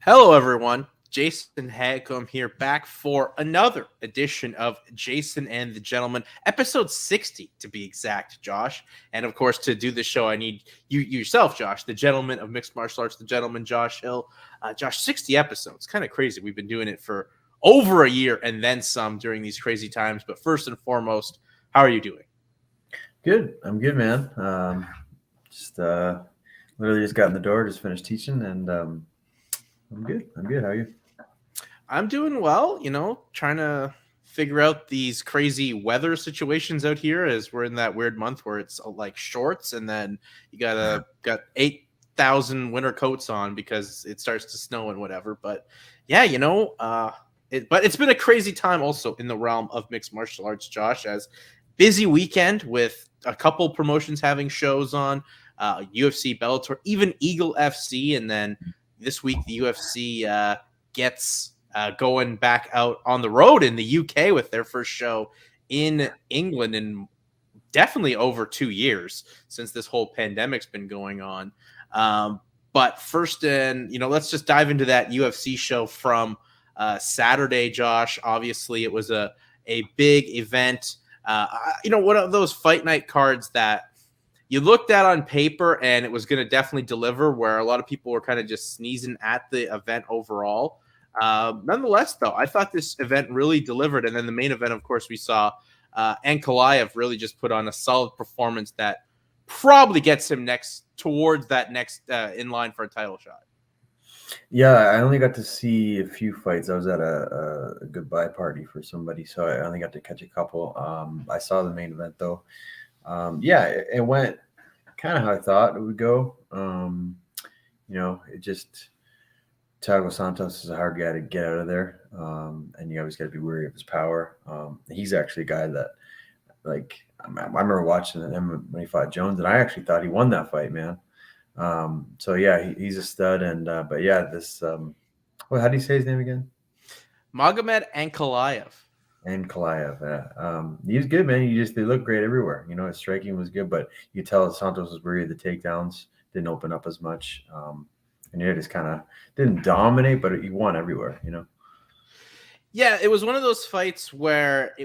Hello, everyone. Jason Hagcomb here, back for another edition of Jason and the Gentleman, episode 60 to be exact, Josh. And of course, to do this show, I need you yourself, Josh, the gentleman of mixed martial arts, the gentleman, Josh Hill. Josh, 60 episodes, kind of crazy. We've been doing it for over a year and then some during these crazy times. But first and foremost, how are you doing? Good. I'm good, man. Just literally just got in the door, just finished teaching, and I'm good. I'm good. How are you? I'm doing well, trying to figure out these crazy weather situations out here as we're in that weird month where it's like shorts and then you got 8,000 winter coats on because it starts to snow and whatever. But yeah, but it's been a crazy time also in the realm of mixed martial arts, Josh, as busy weekend with a couple promotions having shows on, UFC, Bellator, even Eagle FC, and then this week the UFC gets going back out on the road in the UK with their first show in England in definitely over 2 years since this whole pandemic's been going on. But first, let's just dive into that UFC show from Saturday, Josh. Obviously, it was a big event. One of those fight night cards that you looked at on paper and it was going to definitely deliver, where a lot of people were kind of just sneezing at the event overall. Nonetheless, though, I thought this event really delivered. And then the main event, of course, we saw Ankalaev really just put on a solid performance that probably gets him towards that next in line for a title shot. Yeah, I only got to see a few fights. I was at a goodbye party for somebody, so I only got to catch a couple. I saw the main event, though. It went kind of how I thought it would go. It just Thiago Santos is a hard guy to get out of there, and you always got to be wary of his power. He's actually a guy that, like, I remember watching him when he fought Jones, and I actually thought he won that fight, man. He's a stud, and this. How do you say his name again? Magomed Ankalaev. Ankalaev, yeah. He's good, man. They look great everywhere. His striking was good, but you tell Santos was worried the takedowns didn't open up as much. And he just kind of didn't dominate, but he won everywhere, Yeah, it was one of those fights where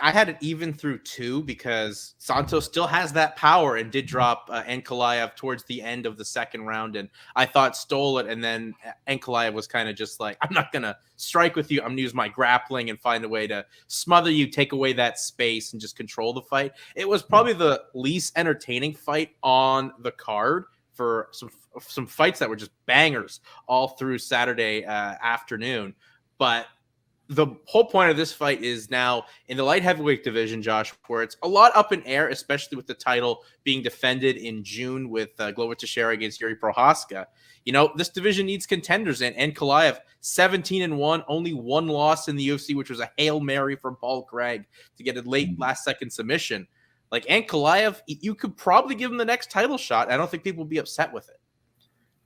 I had it even through 2 because Santos still has that power and did drop Ankalaev towards the end of the second round, and I thought stole it, and then Ankalaev was kind of just like, I'm not going to strike with you. I'm going to use my grappling and find a way to smother you, take away that space, and just control the fight. It was probably the least entertaining fight on the card for some fights that were just bangers all through Saturday afternoon. But the whole point of this fight is now in the light heavyweight division, Josh, where it's a lot up in air, especially with the title being defended in June with Glover Teixeira against Yuri Prochazka. This division needs contenders, and Ankalaev 17-1, only one loss in the UFC, which was a Hail Mary from Paul Craig to get a late last-second submission. Like, Ankalaev, you could probably give him the next title shot. I don't think people will be upset with it.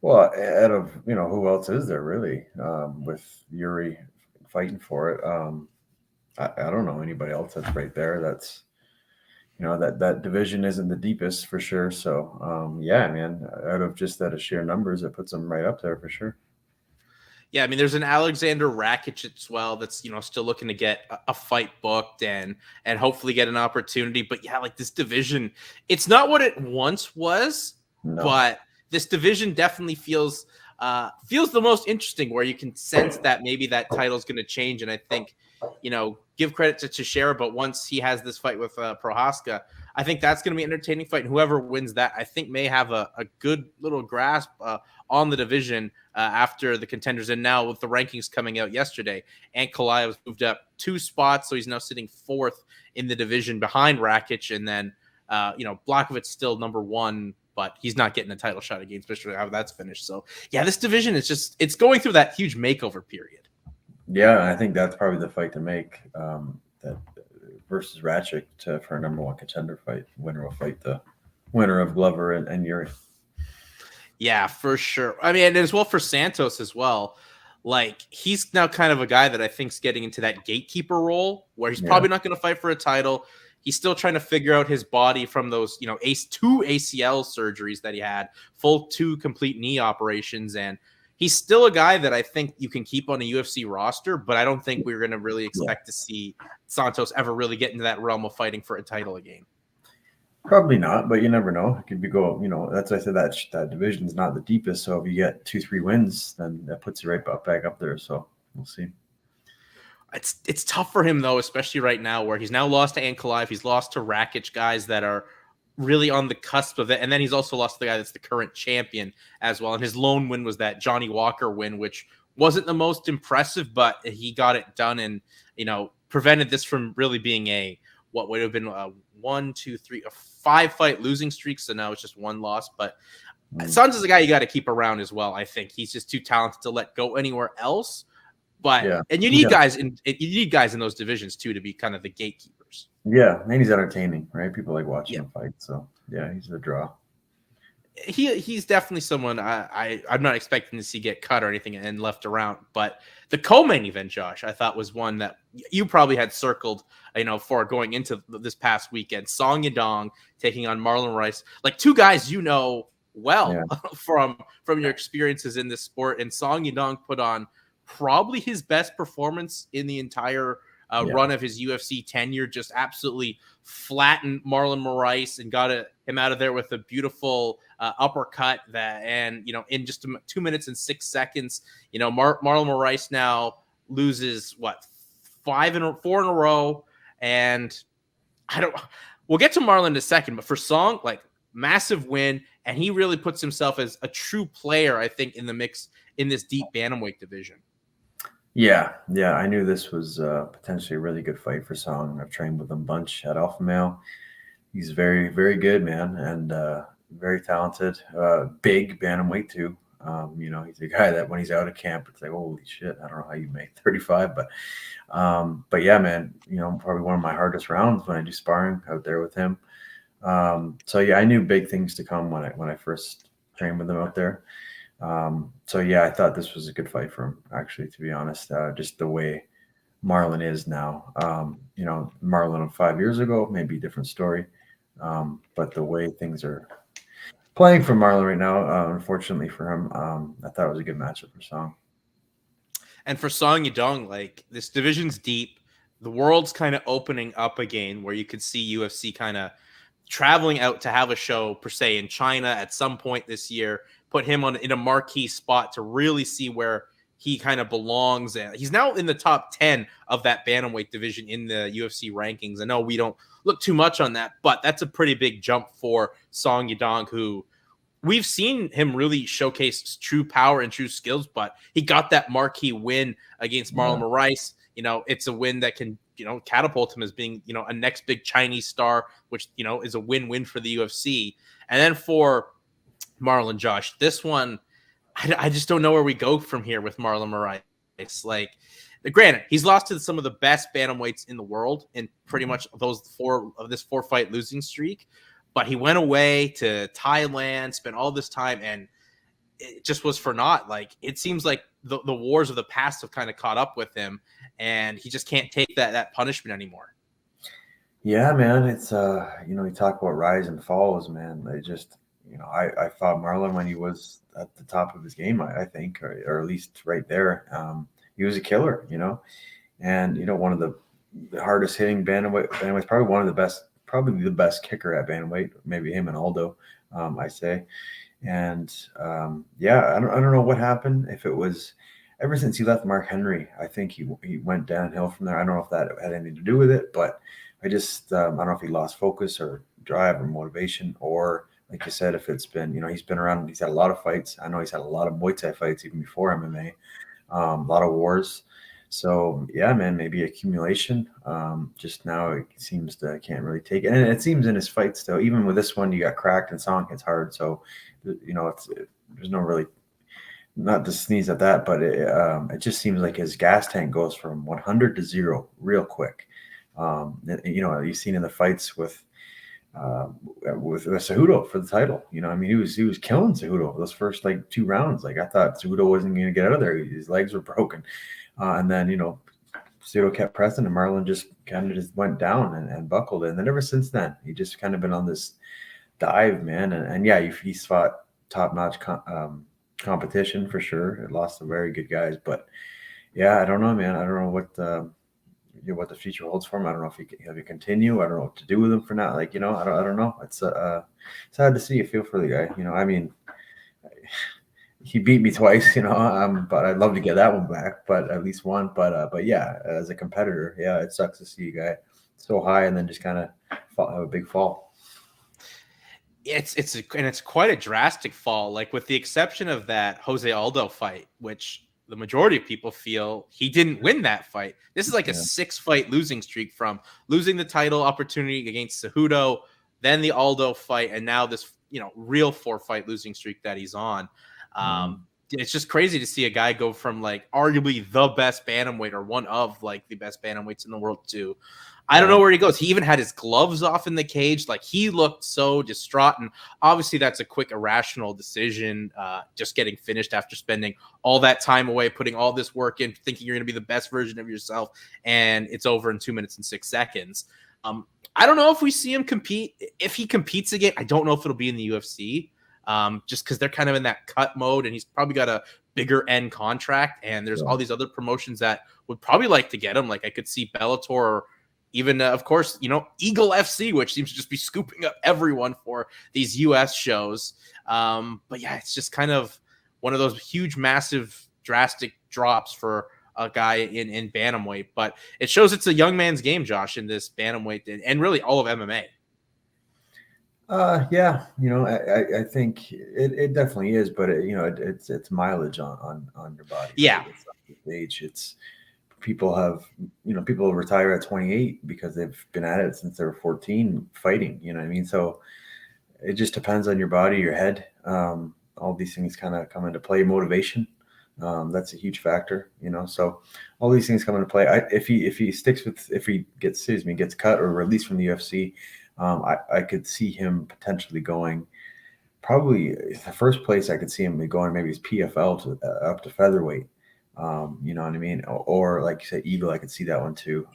Well, out of, who else is there really with Yuri fighting for it? I don't know anybody else that's right there. That's, that division isn't the deepest for sure. So, man, out of just that of sheer numbers, it puts them right up there for sure. Yeah, I mean, there's an Alexander Rakic as well that's, still looking to get a fight booked and hopefully get an opportunity. But yeah, like, this division, it's not what it once was, but this division definitely feels the most interesting, where you can sense that maybe that title is going to change. And I think, give credit to Teixeira, but once he has this fight with Prochazka, I think that's going to be an entertaining fight. And whoever wins that, I think, may have a good little grasp on the division after the contenders. And now with the rankings coming out yesterday, Ankalaev has moved up 2 spots, so he's now sitting 4th in the division behind Rakic. And then, Blachowicz still number 1, but he's not getting a title shot against, especially how that's finished. So, yeah, this division is it's going through that huge makeover period. Yeah, I think that's probably the fight to make, that versus Rakic for a number 1 contender fight. Winner will fight the winner of Glover and Yuri. Yeah, for sure. I mean, and as well for Santos as well. Like, he's now kind of a guy that I think is getting into that gatekeeper role where he's probably not going to fight for a title. He's still trying to figure out his body from those, 2 ACL surgeries that he had, full 2 complete knee operations. And, he's still a guy that I think you can keep on a UFC roster, but I don't think we're going to really expect to see Santos ever really get into that realm of fighting for a title again. Probably not, but you never know. It could be that's why I said that division is not the deepest. So if you get 2-3 wins, then that puts you right back up there. So we'll see. It's tough for him though, especially right now where he's now lost to Ankalaev, he's lost to Rakic, guys that are really on the cusp of it, and then he's also lost to the guy that's the current champion as well. And his lone win was that Johnny Walker win, which wasn't the most impressive, but he got it done and prevented this from really being what would have been a 5-fight losing streak. So now it's just one loss. But Sons is a guy you got to keep around as well. I think he's just too talented to let go anywhere else. But and you need guys in those divisions too to be kind of the gatekeepers. Yeah, and he's entertaining, right? People like watching him fight. So yeah, he's a draw. He's definitely someone I'm not expecting to see get cut or anything and left around. But the co-main event, Josh, I thought was one that you probably had circled, for going into this past weekend. Song Yadong taking on Marlon Moraes, like two guys from your experiences in this sport. And Song Yadong put on probably his best performance in the entire run of his UFC tenure. Just absolutely flattened Marlon Moraes and got him out of there with a beautiful uppercut in just 2 minutes and 6 seconds. Marlon Moraes now loses 4 in a row, and we'll get to Marlon in a second, but for Song, massive win, and he really puts himself as a true player, I think, in the mix in this deep bantamweight division. Yeah, I knew this was potentially a really good fight for Song. I've trained with him a bunch at Alpha Male. He's very, very good, man, and very talented. Big bantamweight too. He's a guy that when he's out of camp, it's like, holy shit, I don't know how you make 35, but yeah, man, probably one of my hardest rounds when I do sparring out there with him. So yeah, I knew big things to come when I first trained with him out there. So yeah, I thought this was a good fight for him, actually, to be honest. Just the way Marlon is now. Marlon 5 years ago, maybe a different story. But the way things are playing for Marlon right now, unfortunately for him, I thought it was a good matchup for Song. And for Song Yadong, this division's deep. The world's kind of opening up again, where you could see UFC kind of traveling out to have a show, per se, in China at some point this year. Put him in a marquee spot to really see where he kind of belongs. And he's now in the top 10 of that bantamweight division in the UFC rankings. I know we don't look too much on that, but that's a pretty big jump for Song Yadong, who we've seen him really showcase true power and true skills, but he got that marquee win against Marlon Moraes. It's a win that can, catapult him as being, a next big Chinese star, which, is a win-win for the UFC. And then for Marlon, Josh, this one, I just don't know where we go from here with Marlon Moraes. It's granted, he's lost to some of the best bantamweights in the world in pretty much this 4-fight losing streak, but he went away to Thailand, spent all this time, and it just was for naught. It seems like the wars of the past have kind of caught up with him, and he just can't take that punishment anymore. Yeah, man, it's you talk about rise and falls, man. They just. I fought Marlon when he was at the top of his game, I think, or at least right there. He was a killer, and one of the hardest hitting bantamweight, probably the best kicker at bantamweight, maybe him and Aldo, I say. And I don't know what happened. If it was ever since he left Mark Henry, I think he went downhill from there. I don't know if that had anything to do with it, but I just I don't know if he lost focus or drive or motivation, or like you said, if it's been, he's been around, he's had a lot of fights. I know he's had a lot of Muay Thai fights even before MMA, a lot of wars. So yeah, man, maybe accumulation. Just now it seems that can't really take it. And it seems in his fights though, even with this one, you got cracked and Song hits hard. So, there's no really, not to sneeze at that, but it just seems like his gas tank goes from 100 to 0 real quick. You've seen in the fights with Cejudo for the title. He was killing Cejudo those first 2 rounds. I thought Cejudo wasn't going to get out of there. His legs were broken. And then, Cejudo kept pressing and Marlon just kind of just went down and buckled. And then ever since then, he just kind of been on this dive, man. And yeah, he's fought top-notch competition for sure. It lost some very good guys, but yeah, I don't know, man. I don't know what the future holds for him. I don't know if he continue. I don't know what to do with him for now. Like, I don't know. It's hard to see. I feel for the guy. I mean, he beat me twice. But I'd love to get that one back, but at least one. But yeah, as a competitor, yeah, it sucks to see a guy so high and then just kind of have a big fall. It's quite a drastic fall. Like, with the exception of that Jose Aldo fight, which the majority of people feel he didn't win that fight. This is like a 6-fight losing streak, from losing the title opportunity against Cejudo, then the Aldo fight, and now this real 4-fight losing streak that he's on. It's just crazy to see a guy go from like arguably the best bantamweight, or one of like the best bantamweights in the world, to I don't know where he goes. He even had his gloves off in the cage. Like, he looked so distraught. And obviously that's a quick, irrational decision, just getting finished after spending all that time away, putting all this work in, thinking you're going to be the best version of yourself, and it's over in 2 minutes and 6 seconds. I don't know if we see him compete. If he competes again, I don't know if it'll be in the UFC, just because they're kind of in that cut mode, and he's probably got a bigger end contract, and there's all these other promotions that would probably like to get him. Like, I could see Bellator, or even, of course, Eagle FC, which seems to just be scooping up everyone for these US shows. But yeah, it's just kind of one of those huge, massive, drastic drops for a guy in bantamweight. But it shows it's a young man's game, Josh, in this bantamweight, and really all of MMA. Yeah, I think it definitely is, but it's mileage on your body. Yeah. Right? It's not age. It's people retire at 28 because they've been at it since they were 14 fighting. You know what I mean? So it just depends on your body, your head. All these things kind of come into play. Motivation, that's a huge factor. So all these things come into play. If he gets cut or released from the UFC, I could see him potentially going. Probably the first place I could see him going maybe is PFL up to featherweight. You know what I mean? Or like you said, Eagle, I could see that one too.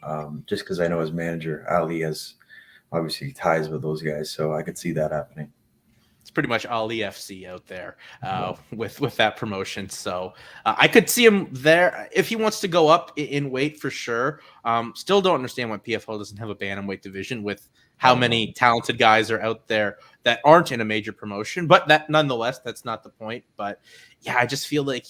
Just because I know his manager, Ali, has obviously ties with those guys. So I could see that happening. It's pretty much Ali FC out there with that promotion. So I could see him there if he wants to go up in weight, for sure. Still don't understand why PFL doesn't have a bantamweight division, with how many talented guys are out there that aren't in a major promotion. But that, nonetheless, that's not the point. But yeah, I just feel like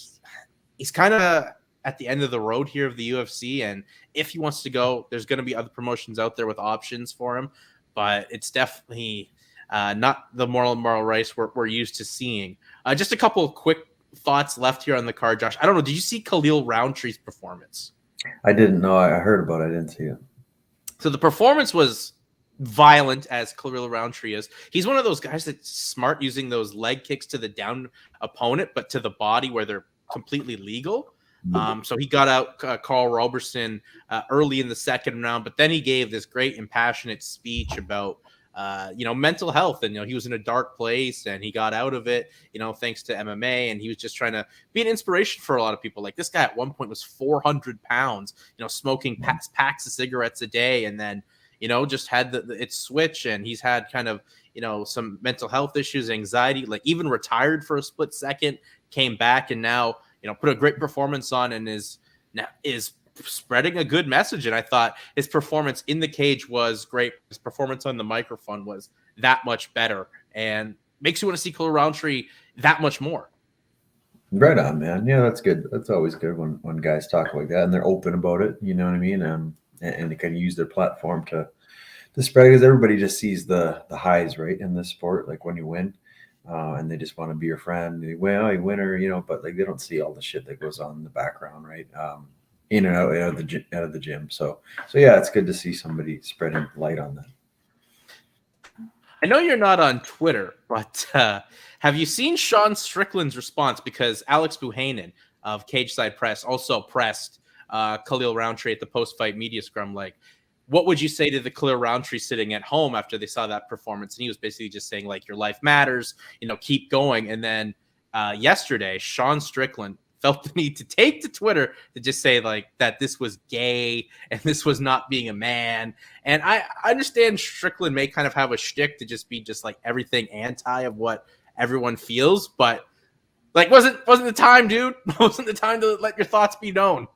he's kind of at the end of the road here of the UFC. And if he wants to go, there's going to be other promotions out there with options for him. But it's definitely not the Marlon Moraes we're used to seeing. Just a couple of quick thoughts left here on the card, Josh. I don't know. Did you see Khalil Rountree's performance? I didn't know. I heard about it. I didn't see it. So the performance was violent, as Khalil Rountree is. He's one of those guys that's smart, using those leg kicks to the down opponent, but to the body where they're completely legal. So he got out Carl Roberson early in the second round, but then he gave this great impassionate speech about mental health, and he was in a dark place and he got out of it, thanks to MMA, and he was just trying to be an inspiration for a lot of people. Like, this guy at one point was 400 pounds, smoking packs of cigarettes a day, and then just had its switch, and he's had kind of some mental health issues, anxiety, like even retired for a split second, came back, and now put a great performance on, and is spreading a good message. And I thought his performance in the cage was great. His performance on the microphone was that much better, and makes you want to see Khalil Rountree that much more. Right on, man. Yeah, that's good. That's always good when guys talk like that and they're open about it. You know what I mean? And they kind of use their platform to spread, because everybody just sees the highs, right, in this sport, like when you win. And they just want to be your friend. You winner, but like they don't see all the shit that goes on in the background, right? In and out of the gym. So yeah, it's good to see somebody spreading light on that. I know you're not on Twitter, but have you seen Sean Strickland's response? Because Alex Buchanan of Cage Side Press also pressed Khalil Rountree at the post-fight media scrum, like, what would you say to the Khalil Rountree sitting at home after they saw that performance? And he was basically just saying, like, your life matters, keep going. And then yesterday, Sean Strickland felt the need to take to Twitter to just say, like, that this was gay and this was not being a man. And I understand Strickland may kind of have a shtick to just be just like everything anti of what everyone feels, but Like, wasn't the time, dude. Wasn't the time to let your thoughts be known.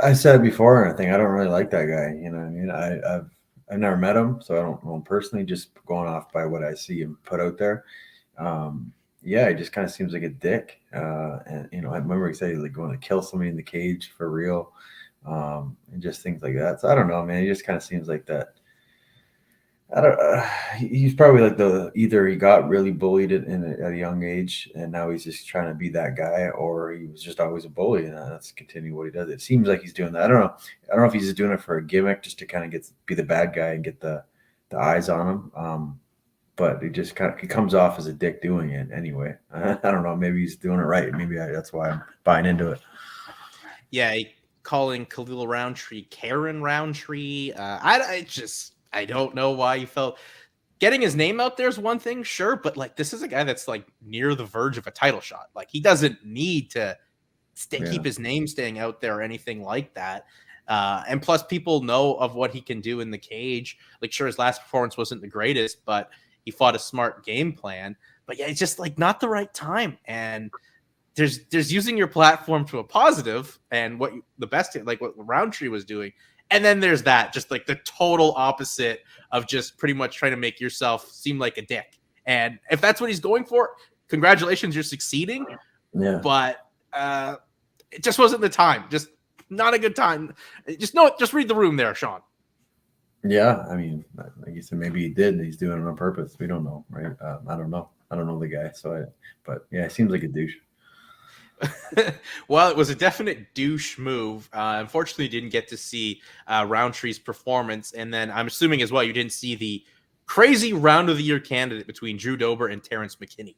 I said it before, and I think I don't really like that guy. You know what I mean? I've never met him, so I don't know him personally, just going off by what I see him put out there. Yeah, he just kind of seems like a dick. And I remember he said he like going to kill somebody in the cage for real. And just things like that. So I don't know, man. He just kind of seems like that. I don't. He's probably like either he got really bullied at a young age, and now he's just trying to be that guy, or he was just always a bully, and that's continue what he does. It seems like he's doing that. I don't know. I don't know if he's just doing it for a gimmick, just to kind of be the bad guy and get the eyes on him. But he comes off as a dick doing it anyway. I don't know. Maybe he's doing it right. Maybe that's why I'm buying into it. Yeah, calling Khalil Rountree Karen Rountree. I don't know why you felt getting his name out there is one thing, sure, but like this is a guy that's like near the verge of a title shot. Like he doesn't need to keep his name staying out there or anything like that. And plus, people know of what he can do in the cage. Like, sure, his last performance wasn't the greatest, but he fought a smart game plan. But yeah, it's just like not the right time. And there's using your platform to a positive and what Rountree was doing. And then there's that, just like the total opposite of just pretty much trying to make yourself seem like a dick. And if that's what he's going for, congratulations, you're succeeding. Yeah. But it just wasn't the time. Just not a good time. Just read the room there, Sean. Yeah, I mean, like you said, maybe he did. And he's doing it on purpose. We don't know, right? I don't know. I don't know the guy. But yeah, it seems like a douche. Well, it was a definite douche move. Unfortunately, you didn't get to see Rountree's performance. And then I'm assuming as well you didn't see the crazy round of the year candidate between Drew Dober and Terrence McKinney.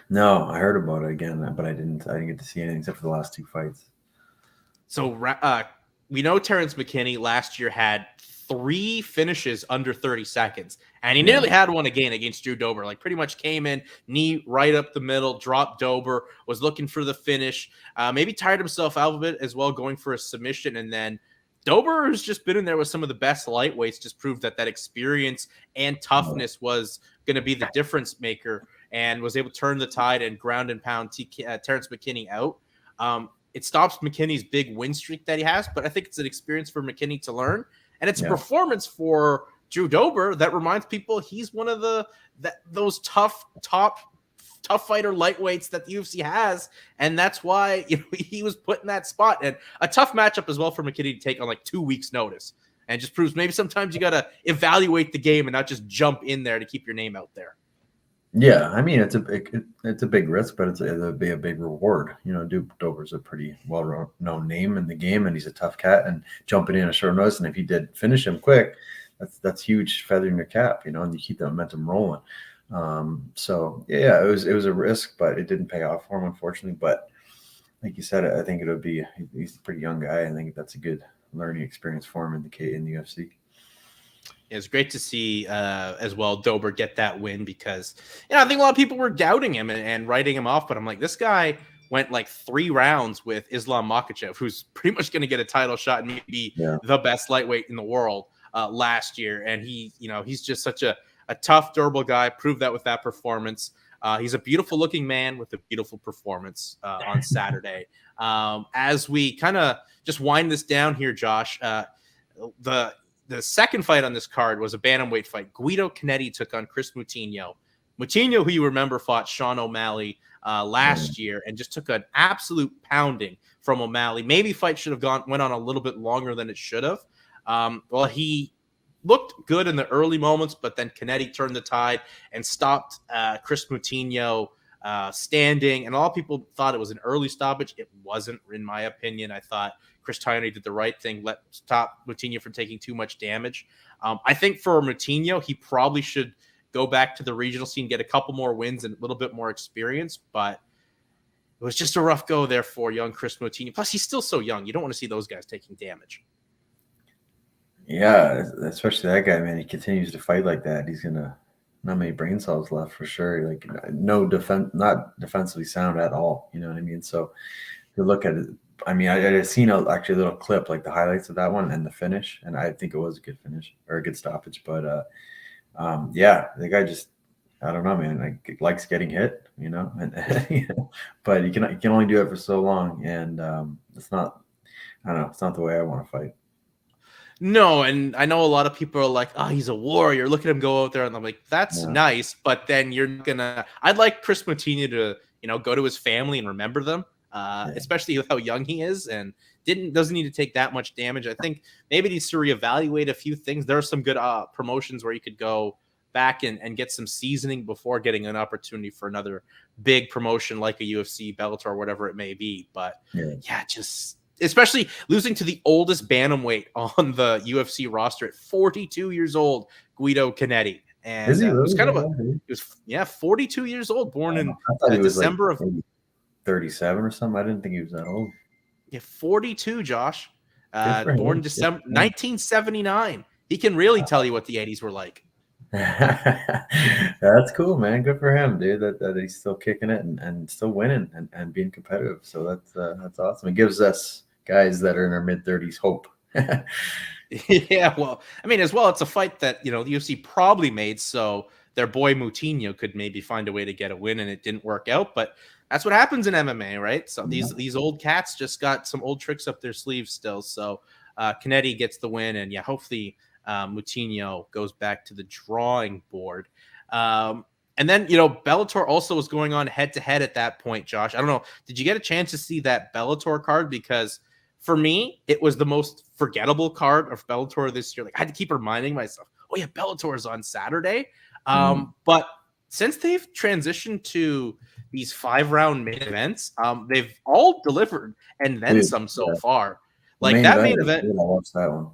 No, I heard about it again, but I didn't get to see anything except for the last two fights. So we know Terrence McKinney last year had 3 finishes under 30 seconds, and he nearly had one again against Drew Dober. Like pretty much came in, knee right up the middle, dropped Dober, was looking for the finish, maybe tired himself out of it as well, going for a submission. And then Dober has just been in there with some of the best lightweights, just proved that experience and toughness was going to be the difference maker, and was able to turn the tide and ground and pound Terrence McKinney out. It stops McKinney's big win streak that he has, but I think it's an experience for McKinney to learn. And it's a performance for Drew Dober that reminds people he's one of those tough fighter lightweights that the UFC has. And that's why he was put in that spot. And a tough matchup as well for McKinney to take on like 2 weeks notice. And just proves maybe sometimes you got to evaluate the game and not just jump in there to keep your name out there. Yeah, I mean it's a big risk, but it'll be a big reward. Dober's a pretty well-known name in the game, and he's a tough cat. And jumping in a short notice, and if he did finish him quick, that's huge feather in your cap, and you keep that momentum rolling. So yeah, it was a risk, but it didn't pay off for him, unfortunately. But like you said, I think he's a pretty young guy. I think that's a good learning experience for him in the UFC. It's great to see as well Dober get that win, because I think a lot of people were doubting him and writing him off. But I'm like, this guy went like 3 rounds with Islam Makhachev, who's pretty much going to get a title shot and maybe the best lightweight in the world last year. And he's just such a tough, durable guy. Proved that with that performance. He's a beautiful looking man with a beautiful performance on Saturday. As we kind of just wind this down here, Josh, the second fight on this card was a bantamweight fight. Guido Canetti took on Chris Moutinho. Moutinho, who you remember, fought Sean O'Malley last year and just took an absolute pounding from O'Malley. Maybe fight should have went on a little bit longer than it should have. Well, he looked good in the early moments, but then Canetti turned the tide and stopped Chris Moutinho standing. And a lot of people thought it was an early stoppage. It wasn't, in my opinion. I thought Chris Tierney did the right thing, stop Moutinho from taking too much damage. I think for Moutinho, he probably should go back to the regional scene, get a couple more wins and a little bit more experience. But it was just a rough go there for young Chris Moutinho. Plus, he's still so young. You don't want to see those guys taking damage. Yeah, especially that guy, man. He continues to fight like that. He's gonna not many brain cells left for sure. Like no defense, not defensively sound at all. You know what I mean? So you look at it. I mean, I seen actually a little clip, like the highlights of that one and the finish, and I think it was a good finish or a good stoppage. But yeah, the guy just I don't know, man. Like likes getting hit, you know, and but you can only do it for so long, and it's not. I don't know. It's not the way I want to fight. No, and I know a lot of people are like, "Oh, he's a warrior. Look at him go out there." And I'm like, "That's Yeah, nice," but then you're not gonna. I'd like Chris Moutinho to, go to his family and remember them, yeah, especially with how young he is, and doesn't need to take that much damage. I think maybe he needs to reevaluate a few things. There are some good promotions where you could go back and get some seasoning before getting an opportunity for another big promotion like a UFC, Bellator, or whatever it may be. But yeah. yeah, just especially losing to the oldest bantamweight on the UFC roster at 42 years old, Guido Canetti. Is And he it was really kind of that a, old? it was, yeah, 42 years old, born in I thought he was like December of, maybe 37 or something. I didn't think he was that old. yeah, 42, Josh. Good for Born him. Good December for him. 1979. He can really tell you what the 80s were like. That's cool, man. Good for him, dude. That he's still kicking it and still winning and being competitive. So that's awesome. It gives us guys that are in our mid 30s hope. Yeah, well, I mean, as well, it's a fight that, the UFC probably made so their boy Moutinho could maybe find a way to get a win, and it didn't work out. But that's what happens in MMA, right? So these old cats just got some old tricks up their sleeves still. So Canetti gets the win, and yeah, hopefully Moutinho goes back to the drawing board. And then, Bellator also was going on head to head at that point, Josh. I don't know. Did you get a chance to see that Bellator card? Because for me, it was the most forgettable card of Bellator this year. Like, I had to keep reminding myself, oh yeah, Bellator is on Saturday. Mm. But since they've transitioned to these 5-round main events, they've all delivered and then Dude, some so yeah. far. The Like main that event main was event, good. I watched that one.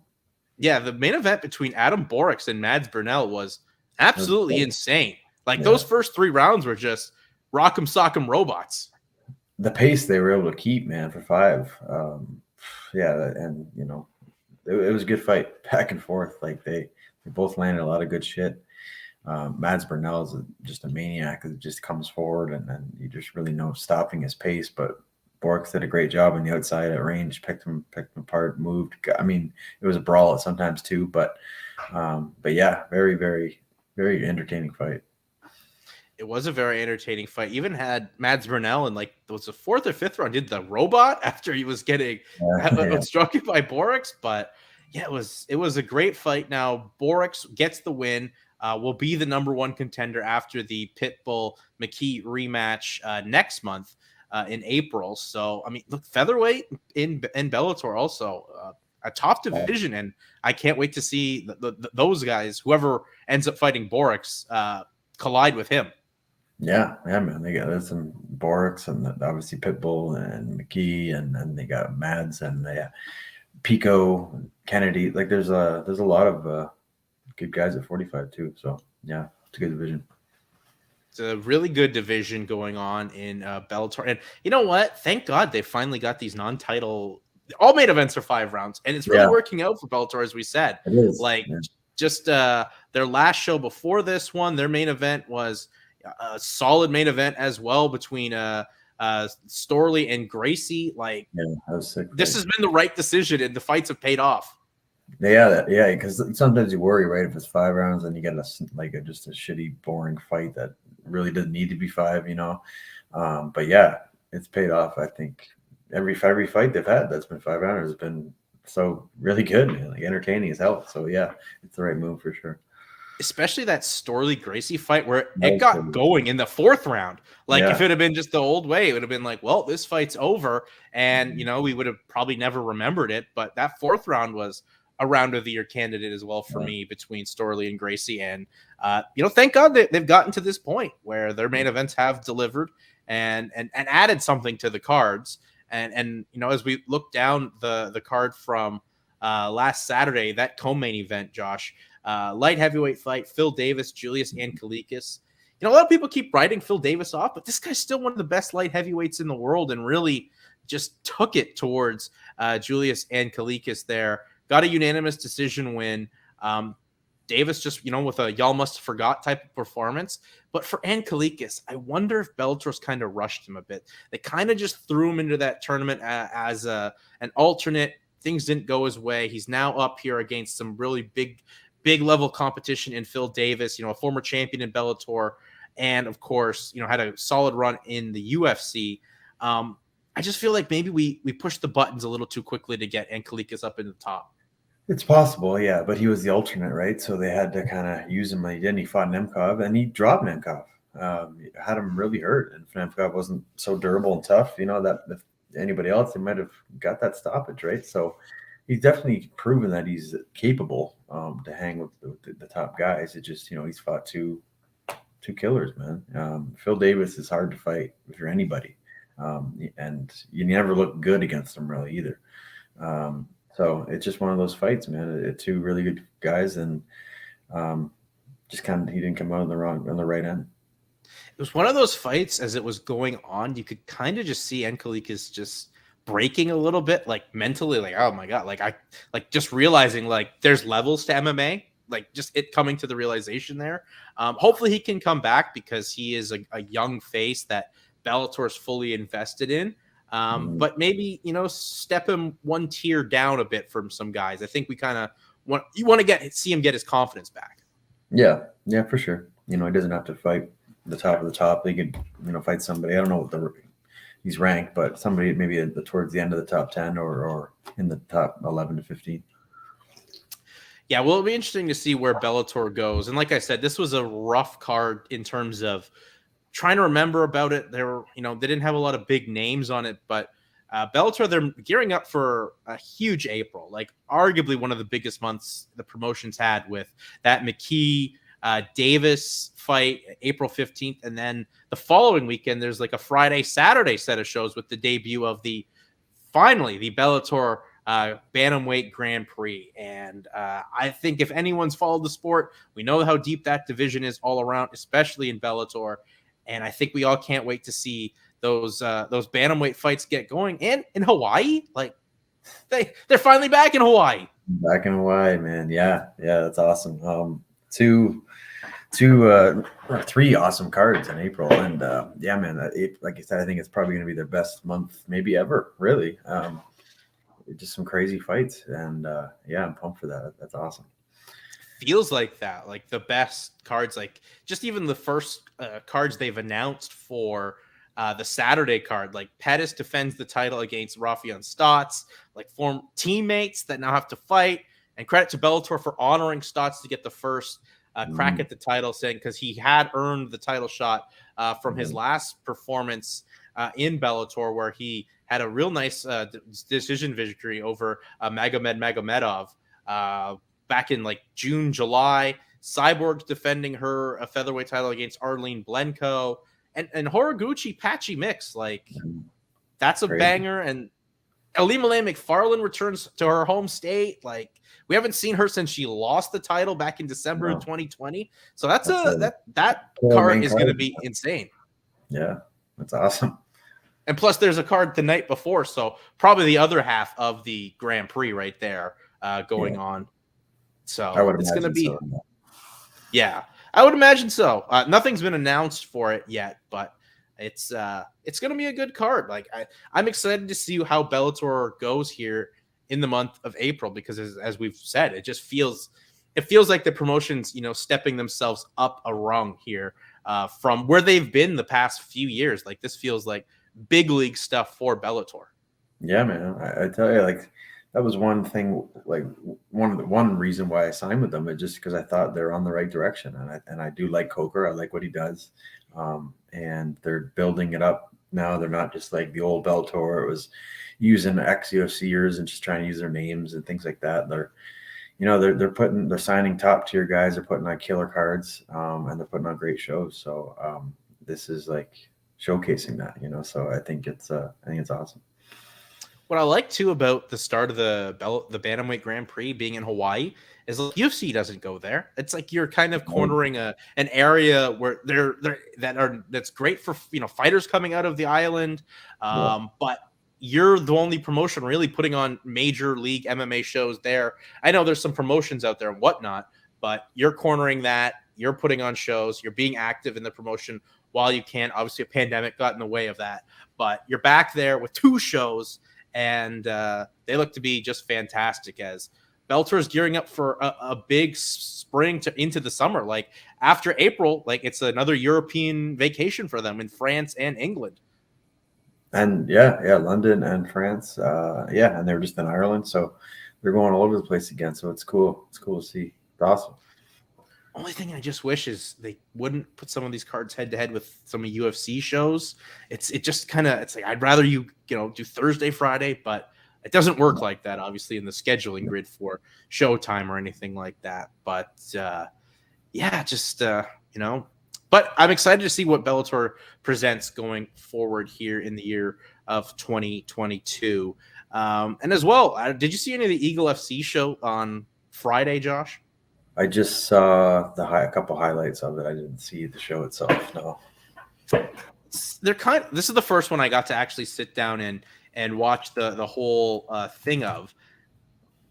yeah, the main event between Adam Borix and Mads Burnell was It was absolutely great. insane. Like Yeah. those first 3 rounds were just rock'em sock'em robots. The pace they were able to keep, man, for five. Yeah, and it was a good fight, back and forth. Like they both landed a lot of good shit. Mads Burnell is just a maniac that just comes forward and you just really know stopping his pace. But Borks did a great job on the outside at range, picked him apart, moved. I mean, it was a brawl at sometimes too, but yeah, very, very, very entertaining fight. It was a very entertaining fight. Even had Mads Burnell in like was the 4th or 5th round did the robot after he was getting Yeah, struck by Borix. But yeah, it was a great fight. Now Borix gets the win. Will be the #1 contender after the Pitbull McKee rematch next month in April. So I mean, look, featherweight in Bellator also a top division, and I can't wait to see those guys. Whoever ends up fighting Borix collide with him. yeah, man. They got some Borks and obviously Pitbull and McKee, and they got Mads and they Pico, Kennedy. Like there's a lot of good guys at 45 too. So yeah, it's a good division. It's a really good division going on in Bellator, and you know what? Thank God they finally got these non-title. All main events are 5 rounds, and it's really Yeah, working out for Bellator, as we said. it is. Like Yeah. just their last show before this one, their main event was a solid main event as well between Storley and Gracie. Like Yeah, that was sick. this Fight. has been the right decision, and the fights have paid off. Yeah, because sometimes you worry, right? If it's 5 rounds, and you get just a shitty, boring fight that really doesn't need to be five. But yeah, it's paid off. I think every fight they've had that's been 5 rounders has been so really good, man. Like entertaining as hell. So yeah, it's the right move for sure. Especially that Storley Gracie fight where That it was got good. going in the 4th round. Like if Yeah, it had been just the old way, it would have been like, well, this fight's over. And, Mhm. we would have probably never remembered it. But that 4th round was a round of the year candidate as well for Yeah. me between Storley and Gracie. And, thank God they've gotten to this point where their main events have delivered and added something to the cards. And as we look down the card from last Saturday, that co-main event, Josh, light heavyweight fight, Phil Davis, Julius Ankalaev. A lot of people keep writing Phil Davis off, but this guy's still one of the best light heavyweights in the world and really just took it towards Julius Ankalaev there. Got a unanimous decision win. Davis just, with a y'all must forgot type of performance. But for Ankalaev, I wonder if Bellator's kind of rushed him a bit. They kind of just threw him into that tournament as an alternate. Things didn't go his way. He's now up here against some really big level competition in Phil Davis, a former champion in Bellator. and of course, had a solid run in the UFC. I just feel like maybe we pushed the buttons a little too quickly to get Ankalaev up in the top. It's possible, yeah, but he was the alternate, right? So they had to kind of use him when he didn't. He fought Nemkov, and he dropped Nemkov. Had him really hurt, and if Nemkov wasn't so durable and tough, that if anybody else, they might have got that stoppage, right? So he's definitely proven that he's capable to hang with the top guys. It just, he's fought two killers, man. Phil Davis is hard to fight if you're anybody, and you never look good against him really either. So it's just one of those fights, man. Two really good guys, and just kind of he didn't come out on the right end. It was one of those fights as it was going on. You could kind of just see Ankalaev is just breaking a little bit, like mentally, like, oh my god, like just realizing like there's levels to MMA, like just it coming to the realization there. Hopefully he can come back because he is a young face that Bellator is fully invested in. But maybe, step him one tier down a bit from some guys. I think we kind of want to see him get his confidence back. Yeah, for sure. He doesn't have to fight the top of the top. They could, fight somebody. I don't know what he's ranked, but somebody maybe towards the end of the top 10 or in the top 11 to 15. Yeah, well, it'll be interesting to see where Bellator goes. And like I said, this was a rough card in terms of trying to remember about it. They didn't have a lot of big names on it, but Bellator, they're gearing up for a huge April, like arguably one of the biggest months the promotions had with that McKee Davis fight, April 15th. And then the following weekend, there's like a Friday, Saturday set of shows with the debut of the Bellator Bantamweight Grand Prix. And I think if anyone's followed the sport, we know how deep that division is all around, especially in Bellator. And I think we all can't wait to see those bantamweight fights get going. And in Hawaii, like they're finally back in Hawaii. Back in Hawaii, man. Yeah, that's awesome. Three awesome cards in April, and yeah, man. Like I said, I think it's probably going to be their best month, maybe ever. Really, just some crazy fights, and yeah, I'm pumped for that. That's awesome. Feels like that, like the best cards, like just even the first cards they've announced for the Saturday card, like Pettis defends the title against Rafion Stotts, like former teammates that now have to fight. And credit to Bellator for honoring Stotts to get the first crack at the title, saying because he had earned the title shot from his last performance in Bellator, where he had a real nice decision victory over Magomed Ankalaev back in like June, July. Cyborg's defending her a featherweight title against Arlene Blenko, and Horiguchi Patchy Mix, like that's a banger. And Ilima-Lei Macfarlane returns to her home state. Like we haven't seen her since she lost the title back in December of 2020. So that card is going to be insane. Yeah, that's awesome. And plus, there's a card the night before, so probably the other half of the Grand Prix right there going on. So it's going to be, I would imagine so. Nothing's been announced for it yet, but it's going to be a good card. Like I'm excited to see how Bellator goes here in the month of April, because as we've said, it feels like the promotions, stepping themselves up a rung here from where they've been the past few years. Like this feels like big league stuff for Bellator. Yeah, man. I tell you, like that was one thing, like one reason why I signed with them, just because I thought they're on the right direction, and I do like Coker. I like what he does, and they're building it up now. They're not just like the old Bellator. It was using ex-UFCers and just trying to use their names and things like that. They're signing top tier guys. They're putting on killer cards, and they're putting on great shows. So this is like showcasing that, So I think it's awesome. What I like too about the start of the Bantamweight Grand Prix being in Hawaii is like UFC doesn't go there. It's like you're kind of cornering an area where that's great for fighters coming out of the island, but you're the only promotion really putting on major league MMA shows there. I know there's some promotions out there and whatnot, but you're cornering that. You're putting on shows. You're being active in the promotion while you can. Obviously, a pandemic got in the way of that, but you're back there with two shows. And they look to be just fantastic as Bellator is gearing up for a big spring into the summer. Like after April, like it's another European vacation for them in France and England. And yeah, London and France. And they were just in Ireland, so they're going all over the place again. So it's cool. It's cool to see. It's awesome. Only thing I just wish is they wouldn't put some of these cards head to head with some of UFC shows. It's like I'd rather you do Thursday, Friday, but it doesn't work like that, obviously, in the scheduling grid for Showtime or anything like that. But But I'm excited to see what Bellator presents going forward here in the year of 2022. And as well, did you see any of the Eagle FC show on Friday, Josh? I just saw a couple highlights of it. I didn't see the show itself. No. This is the first one I got to actually sit down and watch the whole thing of.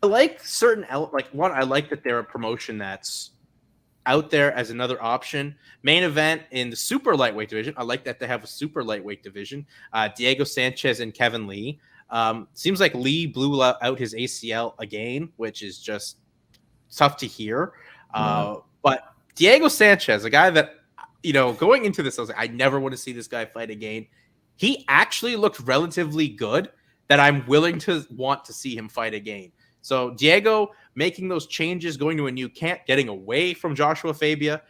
I like I like that they're a promotion that's out there as another option. Main event in the super lightweight division. I like that they have a super lightweight division. Diego Sanchez and Kevin Lee. Seems like Lee blew out his ACL again, which is just tough to hear. But Diego Sanchez, a guy that, going into this, I was like, I never want to see this guy fight again. He actually looked relatively good that I'm willing to want to see him fight again. So Diego making those changes, going to a new camp, getting away from Joshua Fabia.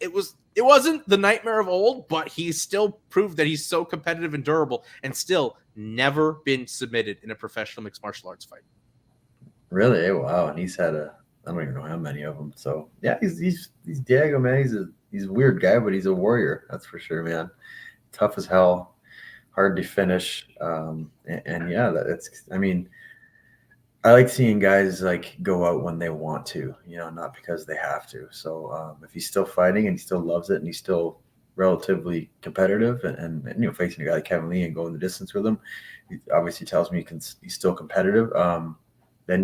It wasn't the nightmare of old, but he still proved that he's so competitive and durable and still never been submitted in a professional mixed martial arts fight. Really? Wow. And he's had I don't even know how many of them. So yeah, he's Diego, man. He's a weird guy, but he's a warrior. That's for sure, man. Tough as hell, hard to finish. I like seeing guys like go out when they want to, not because they have to. So if he's still fighting and he still loves it and he's still relatively competitive and facing a guy like Kevin Lee and going the distance with him, he obviously tells me he's still competitive. Then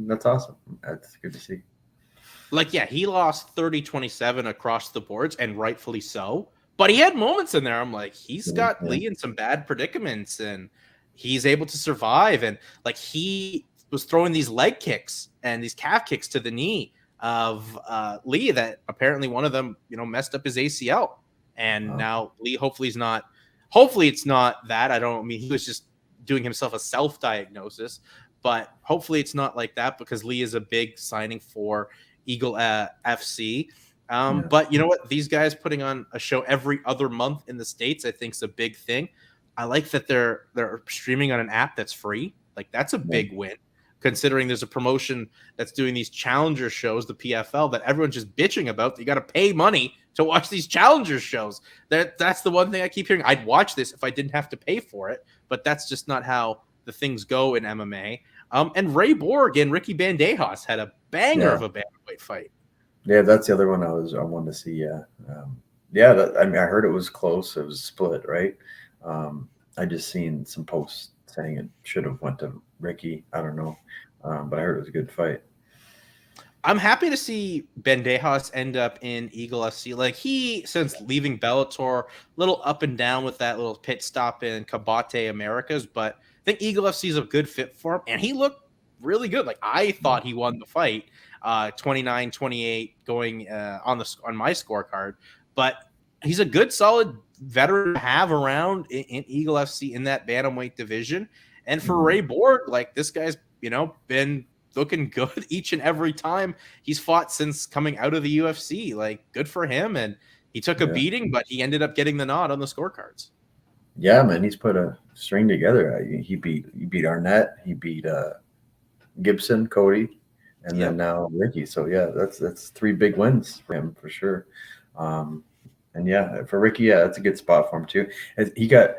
that's awesome. That's good to see. He lost 30-27 across the boards, and rightfully so. But he had moments in there. I'm like, he's got Lee in some bad predicaments, and he's able to survive. And he was throwing these leg kicks and these calf kicks to the knee of Lee that apparently one of them, messed up his ACL. And now Lee, hopefully it's not that. He was just doing himself a self-diagnosis. But hopefully it's not like that because Lee is a big signing for Eagle FC. But you know what? These guys putting on a show every other month in the States, I think is a big thing. I like that they're streaming on an app that's free. Like that's a big win, considering there's a promotion that's doing these challenger shows, the PFL, that everyone's just bitching about. You got to pay money to watch these challenger shows. That's the one thing I keep hearing. I'd watch this if I didn't have to pay for it, but that's just not how the things go in MMA. And Ray Borg and Ricky Bandejas had a banger of a bantamweight fight. Yeah, that's the other one I wanted to see. I heard it was close. It was split, right? I just seen some posts saying it should have went to Ricky. I don't know, but I heard it was a good fight. I'm happy to see Bandejas end up in Eagle FC. Like since leaving Bellator, a little up and down with that little pit stop in Combate Americas, but I think Eagle FC is a good fit for him, and he looked really good. Like I thought he won the fight, 29-28 going on my scorecard, but he's a good, solid veteran to have around in Eagle FC in that bantamweight division. And for Ray Borg, like this guy's been looking good each and every time he's fought since coming out of the UFC. Like good for him, and he took a beating, but he ended up getting the nod on the scorecards. Yeah, man, he's put a string together. He beat Arnett, he beat Gibson, Cody, and then now Ricky. So yeah, that's three big wins for him for sure. For Ricky, that's a good spot for him too. He got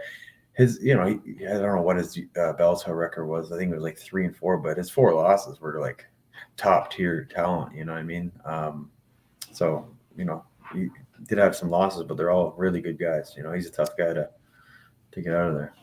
his, I don't know what his Bellator record was. I think it was like 3-4, but his 4 losses were like top tier talent. You know what I mean? He did have some losses, but they're all really good guys. He's a tough guy to get out of there.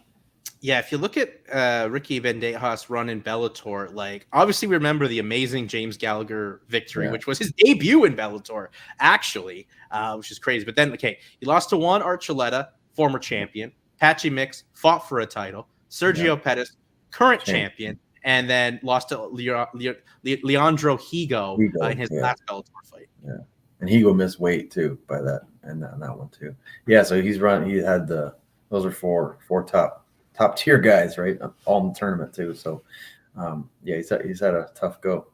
Yeah, if you look at Ricky Bandejas' run in Bellator, like obviously we remember the amazing James Gallagher victory, which was his debut in Bellator, actually, which is crazy. But then, he lost to Juan Archuleta, former champion. Patchy Mix fought for a title. Sergio Pettis, current champion. and then lost to Leandro Higo in his last Bellator fight. Yeah, and Higo missed weight too by that and that one too. Yeah, so he's run. He had those are four top tier guys, right? All in the tournament too. So yeah, he's had a tough go.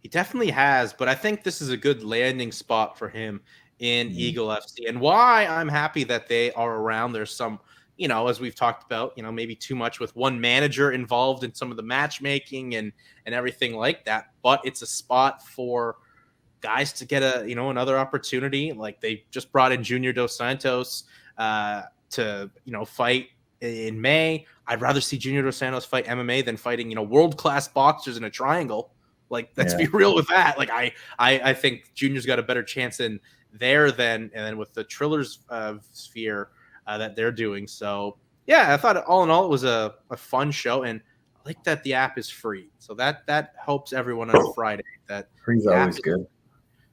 He definitely has, but I think this is a good landing spot for him in Eagle FC. And why I'm happy that they are around. There's some, as we've talked about, maybe too much with one manager involved in some of the matchmaking and everything like that. But it's a spot for guys to get another opportunity. Like they just brought in Junior Dos Santos to fight in May. I'd rather see Junior Dos Santos fight MMA than fighting world-class boxers in a triangle. Like, let's be real with that. Like, I think Junior's got a better chance in there than with the Trillers sphere that they're doing. So, yeah, I thought all in all it was a fun show, and I like that the app is free. So that helps everyone on Friday. That free's always good.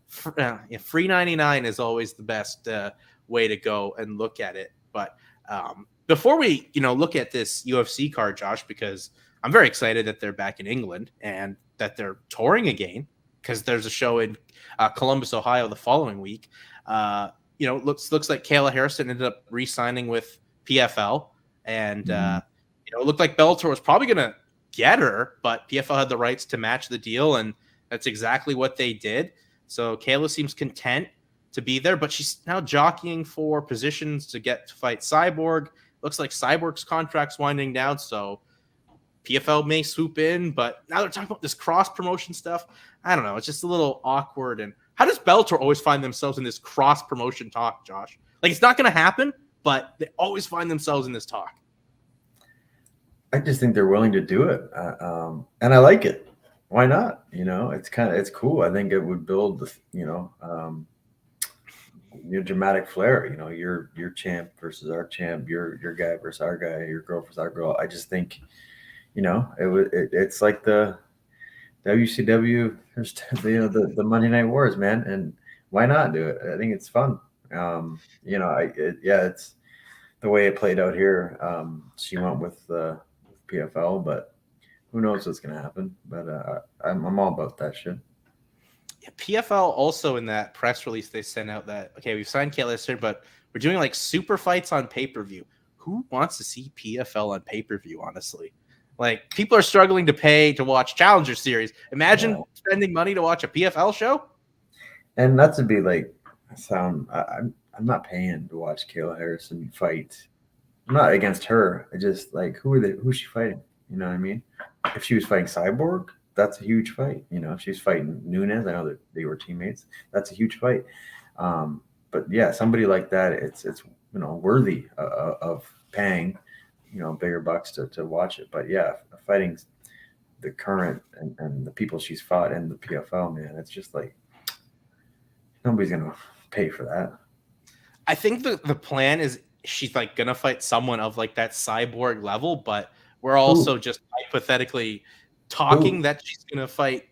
Free 99 is always the best way to go and look at it. But before we look at this UFC card, Josh, because I'm very excited that they're back in England and that they're touring again, because there's a show in Columbus, Ohio the following week. Looks like Kayla Harrison ended up re-signing with PFL, and it looked like Bellator was probably going to get her, but PFL had the rights to match the deal, and that's exactly what they did. So Kayla seems content to be there, but she's now jockeying for positions to get to fight Cyborg. Looks like Cyborg's contract's winding down, so PFL may swoop in, but now they're talking about this cross-promotion stuff. I don't know. It's just a little awkward. And how does Bellator always find themselves in this cross-promotion talk, Josh? Like, it's not going to happen, but they always find themselves in this talk. I just think they're willing to do it. And I like it. Why not? It's cool. I think it would build the, your dramatic flair. Your champ versus our champ, your guy versus our guy, your girl versus our girl. I just think, it's like the WCW, the Monday Night Wars, man. And why not do it? I think it's fun. It's the way it played out here. She went with PFL, but who knows what's going to happen? But I'm all about that shit. Yeah, PFL also in that press release they sent out that, okay, we've signed Kayla Harrison, but we're doing like super fights on pay-per-view. Who wants to see PFL on pay-per-view, honestly? Like, people are struggling to pay to watch Challenger Series. Imagine spending money to watch a PFL show. And not to be like, I'm not paying to watch Kayla Harrison fight. I'm not against her. I just like, who's she fighting? You know what I mean? If she was fighting Cyborg, that's a huge fight. If she's fighting Nunes, I know that they were teammates. That's a huge fight. But yeah, somebody like that, it's worthy of paying, bigger bucks to watch it. But yeah, fighting the current and the people she's fought in the PFL, man, it's just like nobody's gonna pay for that. I think the plan is she's like gonna fight someone of like that Cyborg level, but we're also just hypothetically talking that she's gonna fight.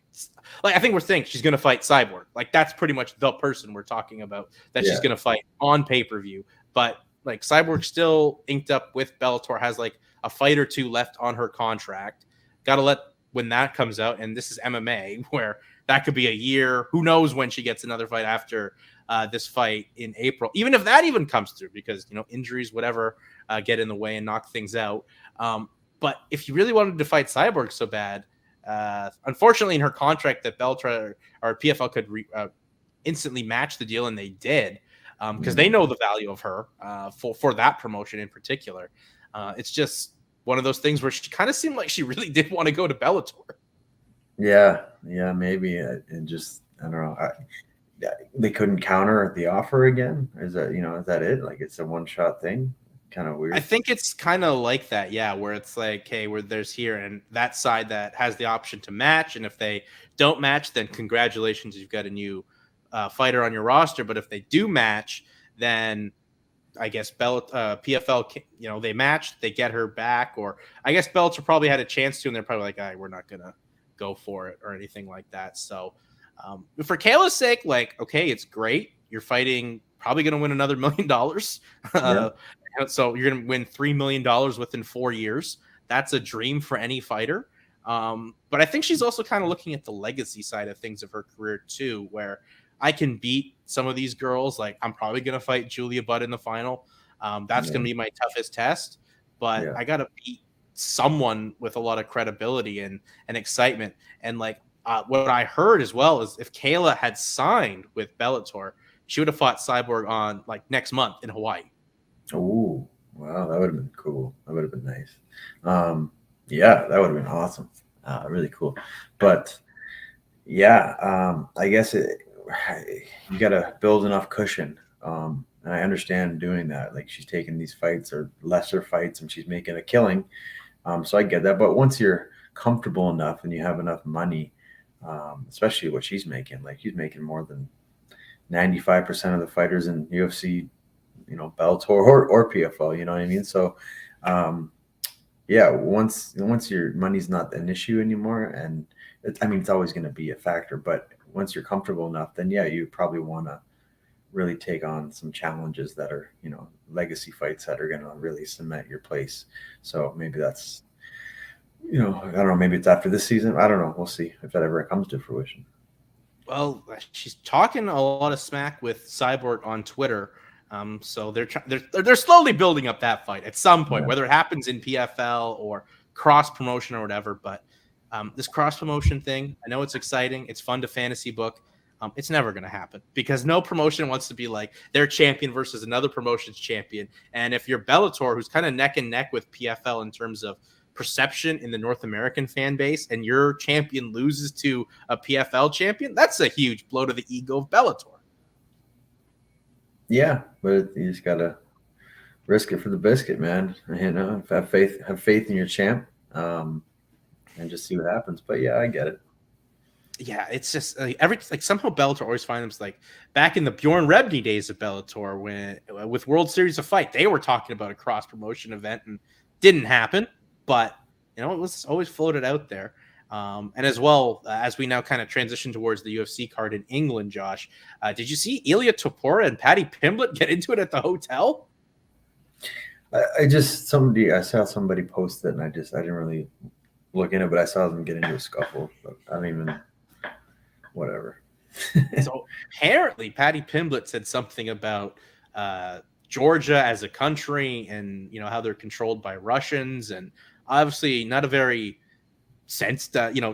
Like, I think we're thinking she's gonna fight Cyborg. Like, that's pretty much the person we're talking about that she's gonna fight on pay-per-view. But like, Cyborg still inked up with Bellator, has like a fight or two left on her contract. Gotta let when that comes out, and this is MMA, where that could be a year. Who knows when she gets another fight after this fight in April, even if that even comes through, because injuries, whatever, get in the way and knock things out. But if you really wanted to fight Cyborg so bad, unfortunately in her contract that Bellator or PFL could instantly match the deal, and they did, because they know the value of her for that promotion in particular. It's just one of those things where she kind of seemed like she really did want to go to Bellator. Yeah, maybe. And just, I don't know. They couldn't counter the offer again. Is that it? Like, it's a one-shot thing. Kind of weird. I think it's kind of like that, yeah, where it's like, hey, where there's here and that side that has the option to match, and if they don't match, then congratulations, you've got a new fighter on your roster. But if they do match, then I guess PFL, they matched, they get her back, or I guess Bellator probably had a chance to, and they're probably like, all right, we're not gonna go for it or anything like that. So for Kayla's sake, like, okay, it's great. You're fighting, probably going to win another $1 million. So you're going to win $3 million within 4 years. That's a dream for any fighter. But I think she's also kind of looking at the legacy side of things of her career too, where I can beat some of these girls. Like I'm probably going to fight Julia Budd in the final. That's going to be my toughest test, but I got to beat someone with a lot of credibility and excitement. And like what I heard as well is if Kayla had signed with Bellator, she would have fought Cyborg on like next month in Hawaii. Oh, wow. That would have been cool. That would have been nice. Yeah, that would have been awesome. Really cool. But yeah, I guess you got to build enough cushion. And I understand doing that. Like she's taking these fights or lesser fights and she's making a killing. So I get that. But once you're comfortable enough and you have enough money, especially what she's making, like she's making more than 95% of the fighters in UFC, Bellator or PFL, you know what I mean? So, yeah, once your money's not an issue anymore, and it's always going to be a factor, but once you're comfortable enough, then yeah, you probably want to really take on some challenges that are, legacy fights that are going to really cement your place. So maybe that's, I don't know, maybe it's after this season. I don't know. We'll see if that ever comes to fruition. Well, she's talking a lot of smack with Cyborg on Twitter. So they're slowly building up that fight at some point, whether it happens in PFL or cross promotion or whatever. But this cross promotion thing, I know it's exciting. It's fun to fantasy book. It's never going to happen because no promotion wants to be like their champion versus another promotion's champion. And if you're Bellator, who's kind of neck and neck with PFL in terms of perception in the North American fan base, and your champion loses to a PFL champion, that's a huge blow to the ego of Bellator. Yeah, but you just gotta risk it for the biscuit, man. Have faith in your champ, and just see what happens. But yeah, I get it. Yeah, it's just somehow Bellator always finds them like back in the Bjorn Rebney days of Bellator when with World Series of Fight, they were talking about a cross promotion event and didn't happen, but it was always floated out there. And as well as we now kind of transition towards the UFC card in England, Josh, did you see Ilia Topuria and Paddy Pimblett get into it at the hotel? I saw somebody post it, and I didn't really look in it, but I saw them get into a scuffle. But I don't even, whatever. So apparently, Paddy Pimblett said something about Georgia as a country, and how they're controlled by Russians, and obviously not a very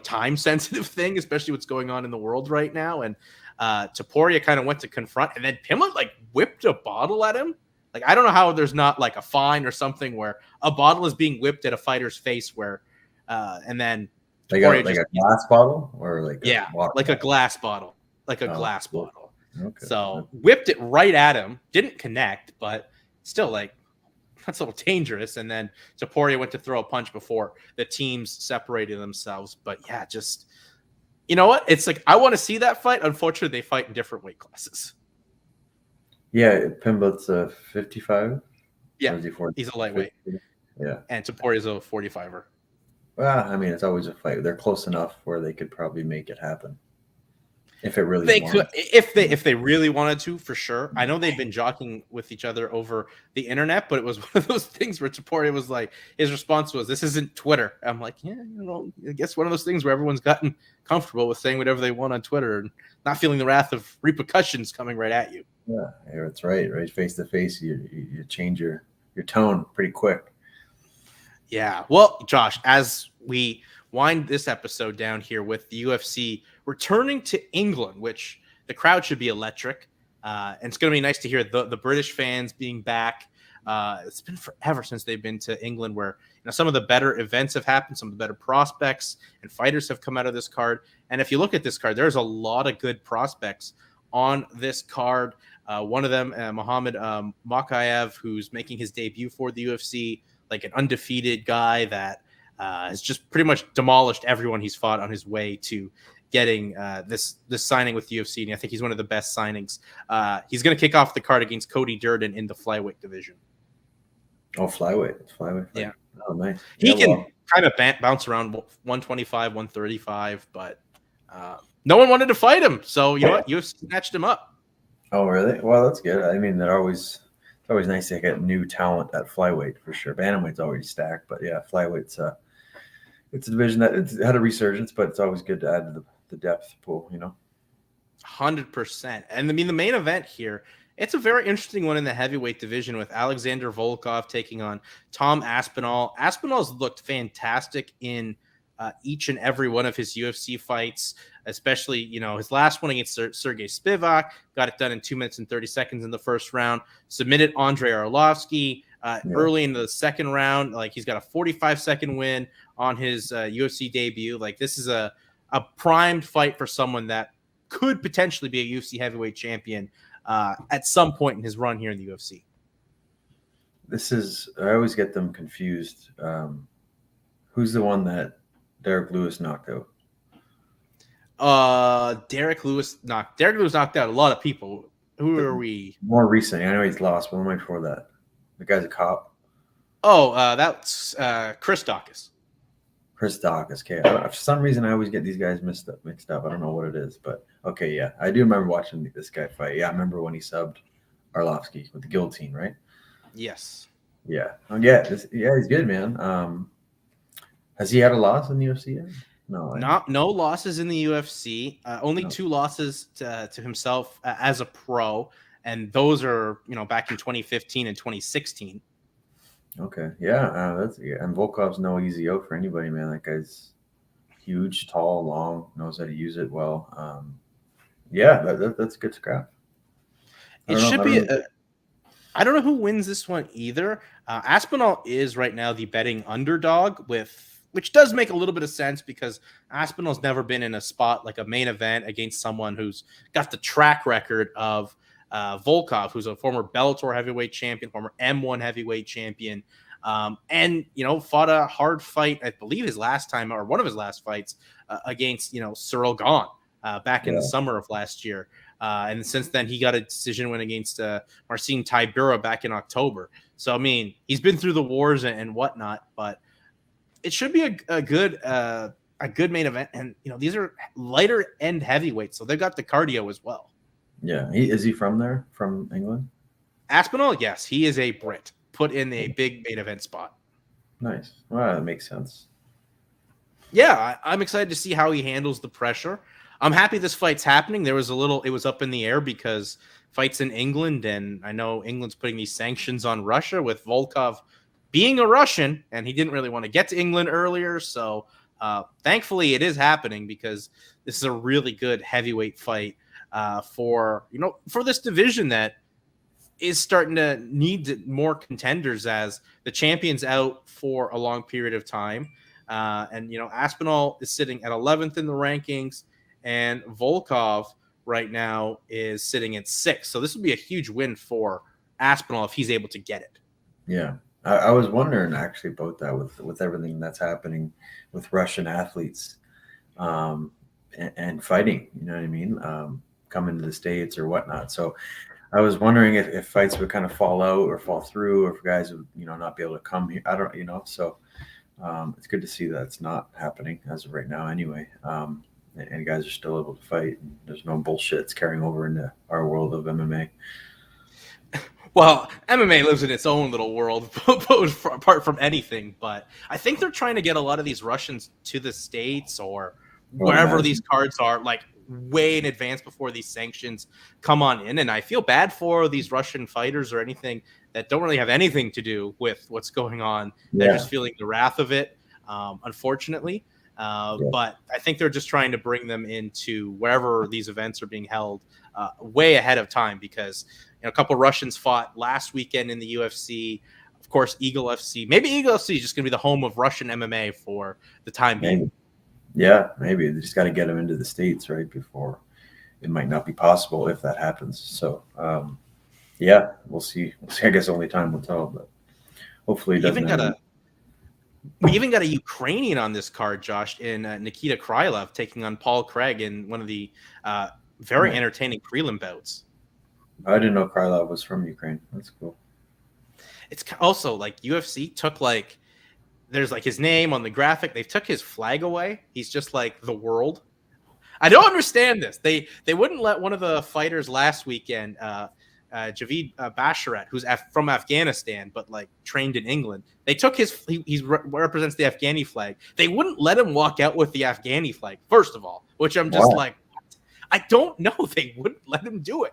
time sensitive thing, especially what's going on in the world right now. And Topuria kind of went to confront, and then Pimblett like whipped a bottle at him. Like I don't know how there's not like a fine or something where a bottle is being whipped at a fighter's face, where and then like a glass bottle or like a water like bottle? A glass bottle, like a glass cool. bottle. Okay. So whipped it right at him, didn't connect, but still like that's a little dangerous. And then Topuria went to throw a punch before the teams separated themselves. But yeah, just you know what? It's like I want to see that fight. Unfortunately, they fight in different weight classes. Yeah, Pimblett's 55. Yeah, he's a lightweight. 50? Yeah, and Toporia's a 45er. Well, I mean, it's always a fight. They're close enough where they could probably make it happen. If it really if they really wanted to, for sure. I know they've been jockeying with each other over the internet, but it was one of those things where Topuria was like, his response was, "This isn't Twitter." I'm like, yeah, I guess one of those things where everyone's gotten comfortable with saying whatever they want on Twitter and not feeling the wrath of repercussions coming right at you. Yeah, that's right. Right, face to face, you change your tone pretty quick. Yeah. Well, Josh, as we wind this episode down here with the UFC returning to England, which the crowd should be electric. And it's going to be nice to hear the British fans being back. It's been forever since they've been to England, where some of the better events have happened, some of the better prospects and fighters have come out of this card. And if you look at this card, there's a lot of good prospects on this card. One of them, Magomed Ankalaev, who's making his debut for the UFC, like an undefeated guy that has just pretty much demolished everyone he's fought on his way to getting this signing with the UFC. And I think he's one of the best signings. He's going to kick off the card against Cody Durden in the flyweight division. Oh, flyweight. Yeah. Oh, nice. He can kind of bounce around 125, 135, but no one wanted to fight him. So, you know what? UFC snatched him up. Oh, really? Well, that's good. I mean, it's always nice to get new talent at flyweight for sure. Bantamweight's already stacked, but yeah, flyweight's it's a division that it's had a resurgence, but it's always good to add to the depth pool, 100%. And I mean, the main event here, it's a very interesting one in the heavyweight division with Alexander Volkov taking on Tom Aspinall. Aspinall's looked fantastic in each and every one of his UFC fights, especially, his last one against Sergey Spivak, got it done in 2 minutes and 30 seconds in the first round, submitted Andrei Arlovsky early in the second round. Like, he's got a 45-second win on his UFC debut. Like, this is a primed fight for someone that could potentially be a UFC heavyweight champion at some point in his run here in the UFC. I always get them confused. Who's the one that Derek Lewis knocked out? Derek Lewis knocked out a lot of people. Who are we? More recent. I know he's lost, but one before that. The guy's a cop. Oh, that's Chris Daukaus. Chris Daukaus. Okay. For some reason, I always get these guys mixed up. I don't know what it is, but okay, yeah. I do remember watching this guy fight. Yeah, I remember when he subbed Arlovsky with the guillotine, right? Yes. Yeah. He's good, man. Has he had a loss in the UFC yet? No. No losses in the UFC. Only 2 losses to himself as a pro, and those are back in 2015 and 2016. Okay, yeah, and Volkov's no easy out for anybody, man. That guy's huge, tall, long, knows how to use it well. That's a good scrap. It should be. I don't know who wins this one either. Aspinall is right now the betting underdog, which does make a little bit of sense because Aspinall's never been in a spot like a main event against someone who's got the track record of Volkov, who's a former Bellator heavyweight champion, former M1 heavyweight champion, and fought a hard fight. I believe his last time, or one of his last fights, against Cyril Gahn back in the summer of last year. And since then, he got a decision win against Marcin Tybura back in October. So I mean, he's been through the wars and whatnot, but it should be a good main event. And these are lighter end heavyweights, so they've got the cardio as well. Yeah, is he from there? From England? Aspinall, yes, he is a Brit. Put in a big main event spot. Nice. Well, that makes sense. Yeah, I'm excited to see how he handles the pressure. I'm happy this fight's happening. It was up in the air because fights in England, and I know England's putting these sanctions on Russia with Volkov being a Russian, and he didn't really want to get to England earlier. So thankfully it is happening because this is a really good heavyweight fight for this division that is starting to need more contenders as the champion's out for a long period of time. And Aspinall is sitting at 11th in the rankings, and Volkov right now is sitting at 6th. So this would be a huge win for Aspinall if he's able to get it. Yeah. I was wondering actually about that with everything that's happening with Russian athletes and fighting, you know what I mean? Coming to the States or whatnot. So I was wondering if fights would kind of fall out or fall through, or if guys would, not be able to come here. I don't, so it's good to see that it's not happening as of right now anyway. And guys are still able to fight. And there's no bullshit that's carrying over into our world of MMA. Well, MMA lives in its own little world, apart from anything. But I think they're trying to get a lot of these Russians to the States or wherever these cards are, like way in advance before these sanctions come on in. And I feel bad for these Russian fighters or anything that don't really have anything to do with what's going on. They're just feeling the wrath of it, unfortunately. But I think they're just trying to bring them into wherever these events are being held way ahead of time because a couple Russians fought last weekend in the UFC. Of course, Eagle FC. Maybe Eagle FC is just going to be the home of Russian MMA for the time being. Yeah, maybe. They just got to get them into the States, right, before it might not be possible if that happens. So, we'll see. I guess only time will tell, but hopefully it doesn't. We even got a Ukrainian on this card, Josh, in Nikita Krylov taking on Paul Craig in one of the very entertaining prelim bouts. I didn't know Krylov was from Ukraine. That's cool. It's also like UFC took there's his name on the graphic. They took his flag away. He's just like the world. I don't understand this. They wouldn't let one of the fighters last weekend Javid Basharat, who's from Afghanistan, but like trained in England. They took he represents the Afghani flag. They wouldn't let him walk out with the Afghani flag, first of all, which I'm just like, what? I don't know. They wouldn't let him do it.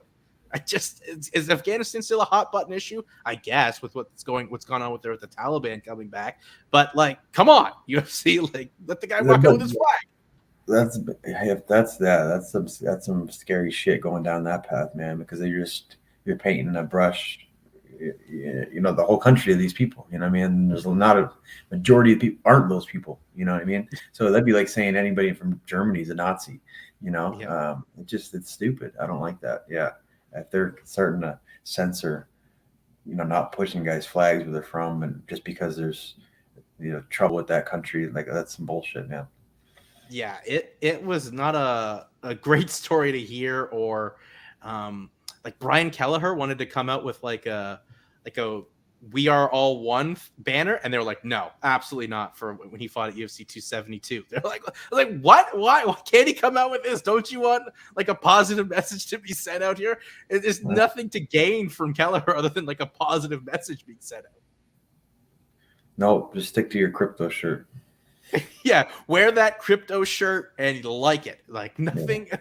Is Afghanistan still a hot button issue? I guess with what's gone on with the Taliban coming back. But like, come on, UFC, like let the guy walk out with his flag. That's some scary shit going down that path, man. Because you're painting a brush, the whole country of these people. You know what I mean? There's not a majority of people aren't those people. You know what I mean? So that'd be like saying anybody from Germany is a Nazi. Yeah. It's stupid. I don't like that. Yeah. If they're starting to censor, not pushing guys' flags where they're from, and just because there's, trouble with that country, like that's some bullshit, man. Yeah, it was not a great story to hear, or like Brian Kelleher wanted to come out with like a "We Are All One" banner, and they were like, no, absolutely not, for when he fought at UFC 272. They're like what? Why can't he come out with this? Don't you want like a positive message to be sent out here? There's nothing to gain from Kelleher other than like a positive message being sent out. No, just stick to your crypto shirt. Yeah, wear that crypto shirt and you'll like it. Like nothing,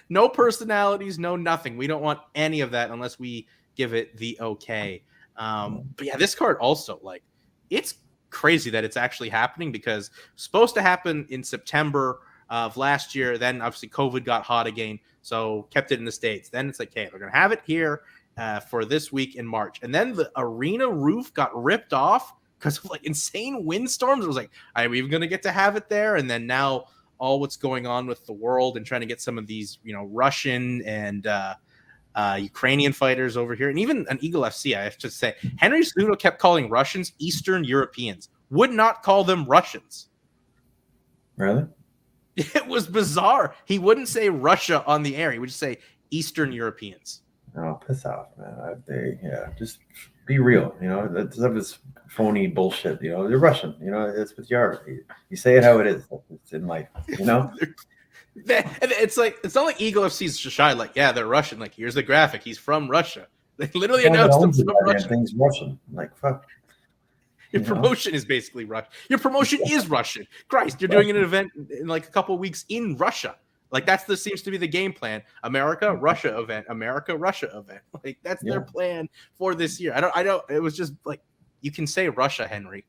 no personalities, no nothing. We don't want any of that unless we give it the okay. But yeah, this card also, like, it's crazy that it's actually happening, because it's supposed to happen in September of last year. Then obviously COVID got hot again, so kept it in the States. Then it's like, okay, we're gonna have it here for this week in March, and then the arena roof got ripped off because of like insane windstorms. It was like, are we even going to get to have it there? And then now all what's going on with the world and trying to get some of these, Russian and Ukrainian fighters over here, and even an Eagle FC, I have to say, Henry Cejudo kept calling Russians Eastern Europeans, would not call them Russians. Really? It was bizarre. He wouldn't say Russia on the air. He would just say Eastern Europeans. Oh, piss off, man. Just be real. That stuff is phony bullshit. They're Russian. That's what you are. You say it how it is. It's in life. It's like, it's not like Eagle FC's shy. Like, yeah, they're Russian. Like, here's the graphic. He's from Russia. They literally announced him from Russia. Things Russian. Like, fuck. Your promotion is basically Russian. Your promotion is Russian. Christ, you're doing an event in like a couple of weeks in Russia. Like, seems to be the game plan. America, Russia event. America, Russia event. Like, that's their plan for this year. I don't. It was just like, you can say Russia, Henry.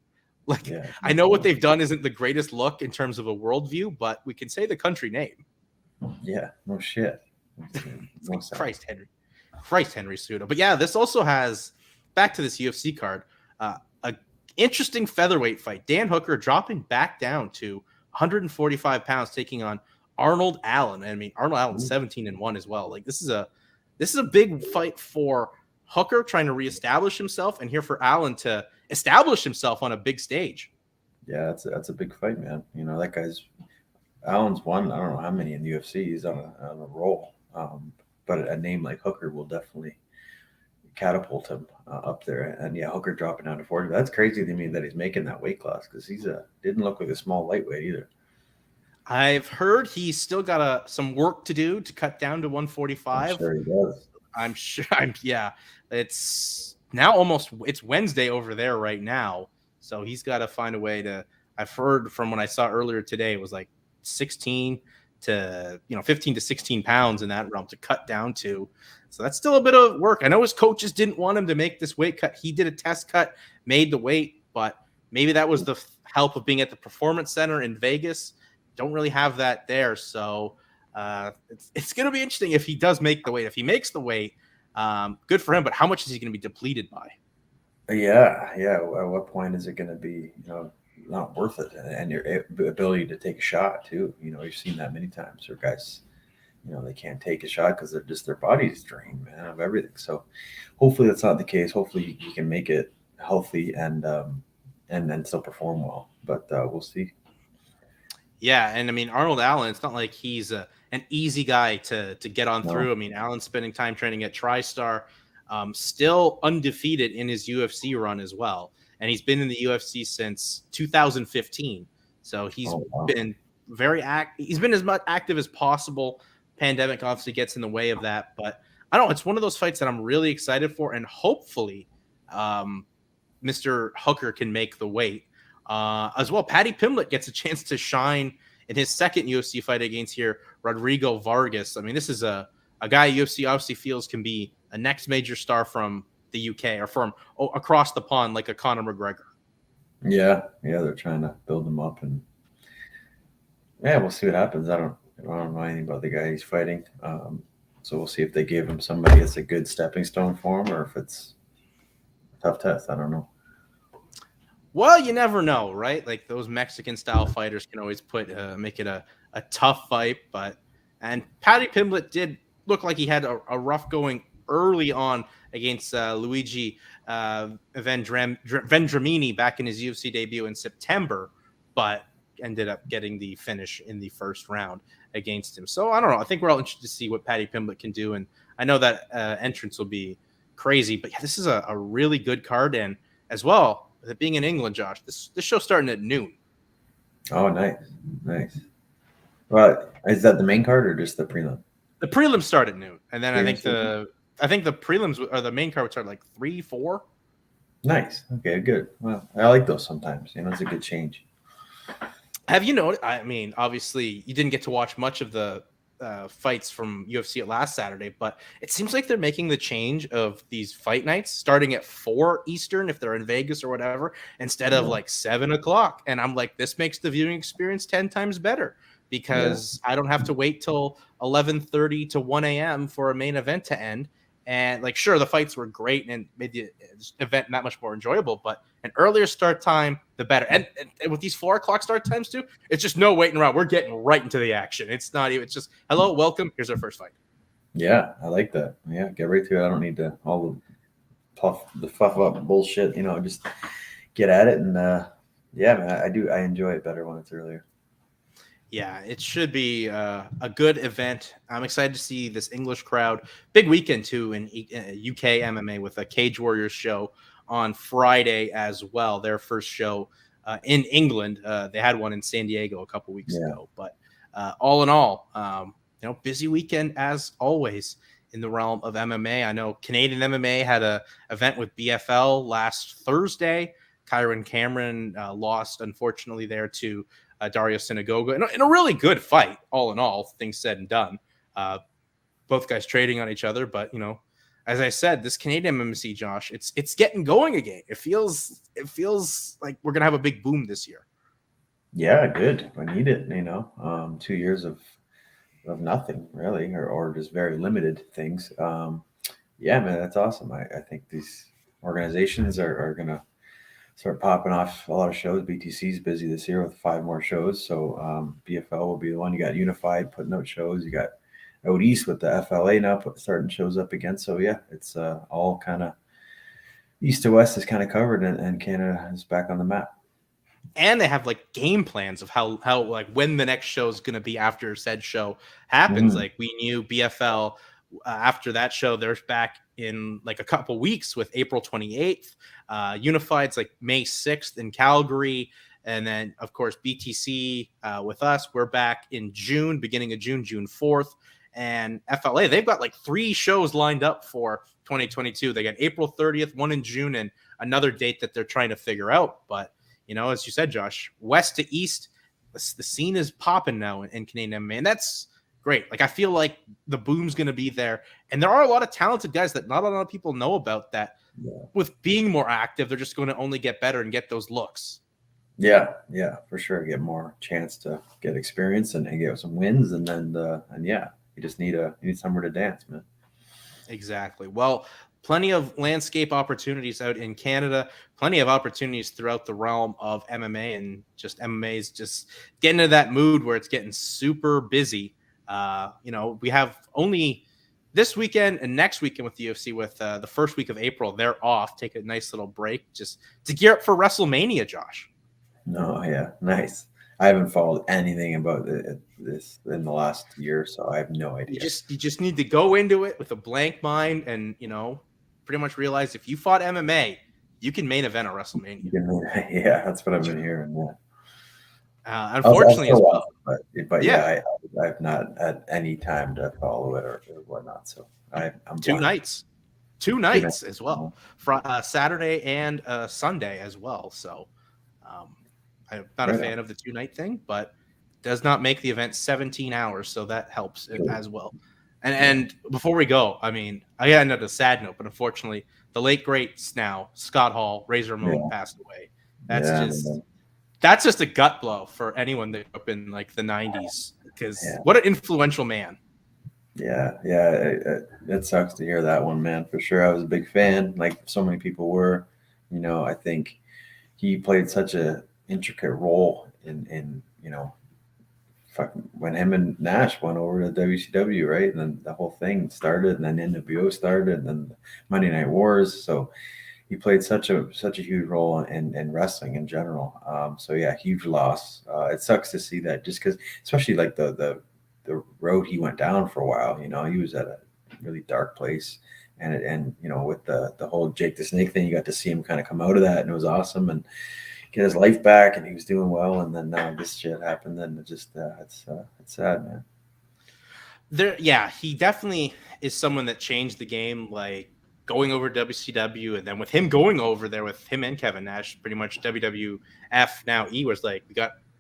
Like, I know what they've done isn't the greatest look in terms of a worldview, but we can say the country name. Yeah, no shit. Christ, Henry Cejudo. But yeah, this also has, back to this UFC card, a interesting featherweight fight. Dan Hooker dropping back down to 145 pounds, taking on Arnold Allen. I mean, Arnold Allen's 17-1 as well. Like, this is a big fight for Hooker, trying to reestablish himself, and here for Allen to establish himself on a big stage. Yeah, that's a big fight, man. That Allen's won, I don't know how many in the UFC. He's on a roll. But a name like Hooker will definitely catapult him up there. And yeah, Hooker dropping down to 40. That's crazy to me that he's making that weight class, because didn't look like a small lightweight either. I've heard he's still got some work to do to cut down to 145. I'm sure he does. I'm sure. Yeah, it's now it's Wednesday over there right now, so he's got to find a way to. I've heard from when I saw earlier today, it was like 15 to 16 pounds in that realm to cut down to. So that's still a bit of work. I know his coaches didn't want him to make this weight cut. He did a test cut, made the weight, but maybe that was the help of being at the Performance Center in Vegas. Don't really have that there, so it's going to be interesting if he does make the weight. If he makes the weight, good for him. But how much is he going to be depleted by? Yeah. At what point is it going to be, not worth it? And your ability to take a shot too. You've seen that many times where guys, they can't take a shot because their body's drained, man, of everything. So hopefully that's not the case. Hopefully he can make it healthy and then still perform well. But we'll see. Yeah, and I mean, Arnold Allen, it's not like he's an easy guy to get on through. I mean, Allen's spending time training at TriStar, still undefeated in his UFC run as well. And he's been in the UFC since 2015. So he's been very active. He's been as much active as possible. Pandemic obviously gets in the way of that. But I don't know, it's one of those fights that I'm really excited for, and hopefully Mr. Hooker can make the weight. As well, Paddy Pimblett gets a chance to shine in his second UFC fight against here, Rodrigo Vargas. I mean, this is a guy UFC obviously feels can be a next major star from the UK or from across the pond, like a Conor McGregor. Yeah, they're trying to build him up, and yeah, we'll see what happens. I don't know anything about the guy he's fighting, so we'll see if they give him somebody that's a good stepping stone for him, or if it's a tough test. I don't know. Well, you never know, right? Like those Mexican style fighters can always make it a tough fight, and Paddy Pimblett did look like he had a rough going early on against Luigi Vendramini back in his UFC debut in September, but ended up getting the finish in the first round against him. So I don't know. I think we're all interested to see what Paddy Pimblett can do, and I know that entrance will be crazy. But yeah, this is a really good card, and as well, with it being in England, Josh, this show's starting at noon. Oh, nice. Well, is that the main card or just the prelim? The prelims start at noon, and then I think the prelims or the main card would start like 3, 4. Nice. Okay, good. Well, I like those sometimes. It's a good change. Have you noticed? I mean, obviously, you didn't get to watch much of the fights from UFC last Saturday, but it seems like they're making the change of these fight nights starting at 4 Eastern if they're in Vegas or whatever, instead of like 7 o'clock. And I'm like, this makes the viewing experience 10 times better because I don't have to wait till 11:30 to 1 a.m. for a main event to end. And like, sure, the fights were great and made the event that much more enjoyable, but an earlier start time, the better. And with these 4 o'clock start times too, it's just no waiting around. We're getting right into the action. It's not even, it's just, hello, welcome. Here's our first fight. Yeah, I like that. Yeah, get right to it. I don't need to all the fluff up bullshit, just get at it. And yeah, man, I enjoy it better when it's earlier. Yeah, it should be a good event. I'm excited to see this English crowd. Big weekend, too, in UK MMA with a Cage Warriors show on Friday as well. Their first show in England. They had one in San Diego a couple weeks ago. But all in all, busy weekend as always in the realm of MMA. I know Canadian MMA had an event with BFL last Thursday. Kyron Cameron lost, unfortunately, there to Dario Sinagoga in a really good fight, all in all, things said and done. Both guys trading on each other, but as I said, this Canadian MMA, Josh, it's getting going again. It feels like we're gonna have a big boom this year. Yeah, good. I need it. 2 years of nothing really, or just very limited things. Yeah, man, that's awesome. I think these organizations are gonna start popping off a lot of shows. BTC's busy this year with 5 more shows. So BFL will be the one. You got Unified putting out shows. You got out east with the FLA now starting shows up again. So yeah, it's all kind of east to west is kind of covered, and Canada is back on the map. And they have like game plans of how like when the next show is going to be after said show happens. Like we knew BFL after that show, they're back in like a couple weeks with April 28th. Unified's like May 6th in Calgary. And then, of course, BTC with us, we're back in June, beginning of June 4th. And FLA, they've got like 3 shows lined up for 2022. They got April 30th, one in June, and another date that they're trying to figure out. But, as you said, Josh, west to east, the scene is popping now in Canadian MMA. And that's great. Like, I feel like the boom's going to be there. And there are a lot of talented guys that not a lot of people know about that. With being more active, they're just going to only get better and get those looks. Yeah, for sure. Get more chance to get experience and get some wins. And then, you just need somewhere to dance, man. Exactly. Well, plenty of landscape opportunities out in Canada, plenty of opportunities throughout the realm of MMA, and just MMA is just getting into that mood where it's getting super busy. We have only this weekend and next weekend with the UFC with the first week of April. They're off. Take a nice little break just to gear up for WrestleMania, Josh. No, yeah, nice. I haven't followed anything about this in the last year, so I have no idea. You just need to go into it with a blank mind and, pretty much realize if you fought MMA, you can main event at WrestleMania. Yeah, that's what I've been hearing. Yeah. Unfortunately, as well. but Yeah, yeah, I've not had any time to follow it or whatnot. So I'm two blind. nights. Two Two nights. nights as well, Saturday and Sunday as well. So um, I'm not a Right on. fan of the 2 night thing, but does not make the event 17 hours, so that helps Cool. as well. Yeah. And before we go, I mean, I got another sad note, but unfortunately, the late greats now, Scott Hall, Razor Ramon, Yeah. passed away. That's Yeah. just that's just a gut blow for anyone that grew up in like the 90s, because Yeah. what an influential man. Yeah. It sucks to hear that one, man. For sure. I was a big fan, like so many people were. I think he played such a intricate role in when him and Nash went over to WCW, right? And then the whole thing started, and then NWO started, and then Monday Night Wars. So he played such a huge role in wrestling in general. So yeah, huge loss. It sucks to see that, just because, especially like the road he went down for a while. He was at a really dark place, and with the whole Jake the Snake thing, you got to see him kind of come out of that, and it was awesome, and get his life back, and he was doing well. And then now this shit happened, and it's sad, man. He definitely is someone that changed the game, like going over to WCW, and then with him going over there with him and Kevin Nash, pretty much WWF now was like,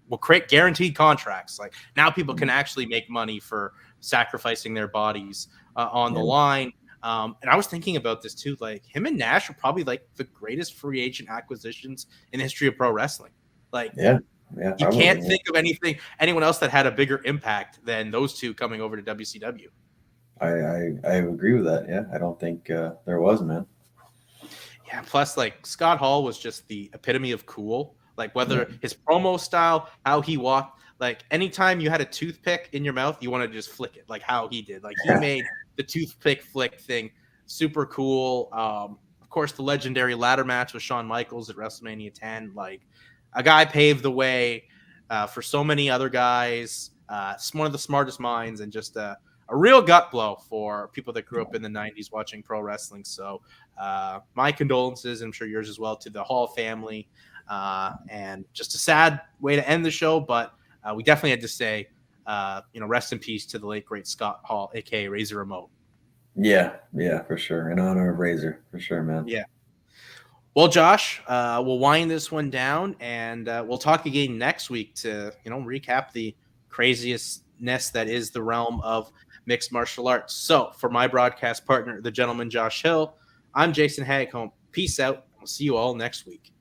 we'll create guaranteed contracts. Like now people can actually make money for sacrificing their bodies on the line. And I was thinking about this too, like him and Nash are probably like the greatest free agent acquisitions in the history of pro wrestling. Like, Yeah, you can't think of anyone else that had a bigger impact than those two coming over to WCW. I agree with that. Yeah, I don't think there was, man. Yeah, plus like Scott Hall was just the epitome of cool. Like whether his promo style, how he walked, like anytime you had a toothpick in your mouth, you wanted to just flick it, like how he did. Like he made the toothpick flick thing super cool. Of course, the legendary ladder match with Shawn Michaels at WrestleMania 10. Like a guy paved the way for so many other guys. One of the smartest minds, and just a real gut blow for people that grew up in the 90s watching pro wrestling. So my condolences, and I'm sure yours as well, to the Hall family. And just a sad way to end the show, but we definitely had to say, rest in peace to the late, great Scott Hall, a.k.a. Razor Ramon. Yeah, for sure. In honor of Razor, for sure, man. Yeah. Well, Josh, we'll wind this one down, and we'll talk again next week to, recap the craziestness that is the realm of mixed martial arts. So for my broadcast partner, the gentleman Josh Hill, I'm Jason Hagholm. Peace out. We'll see you all next week.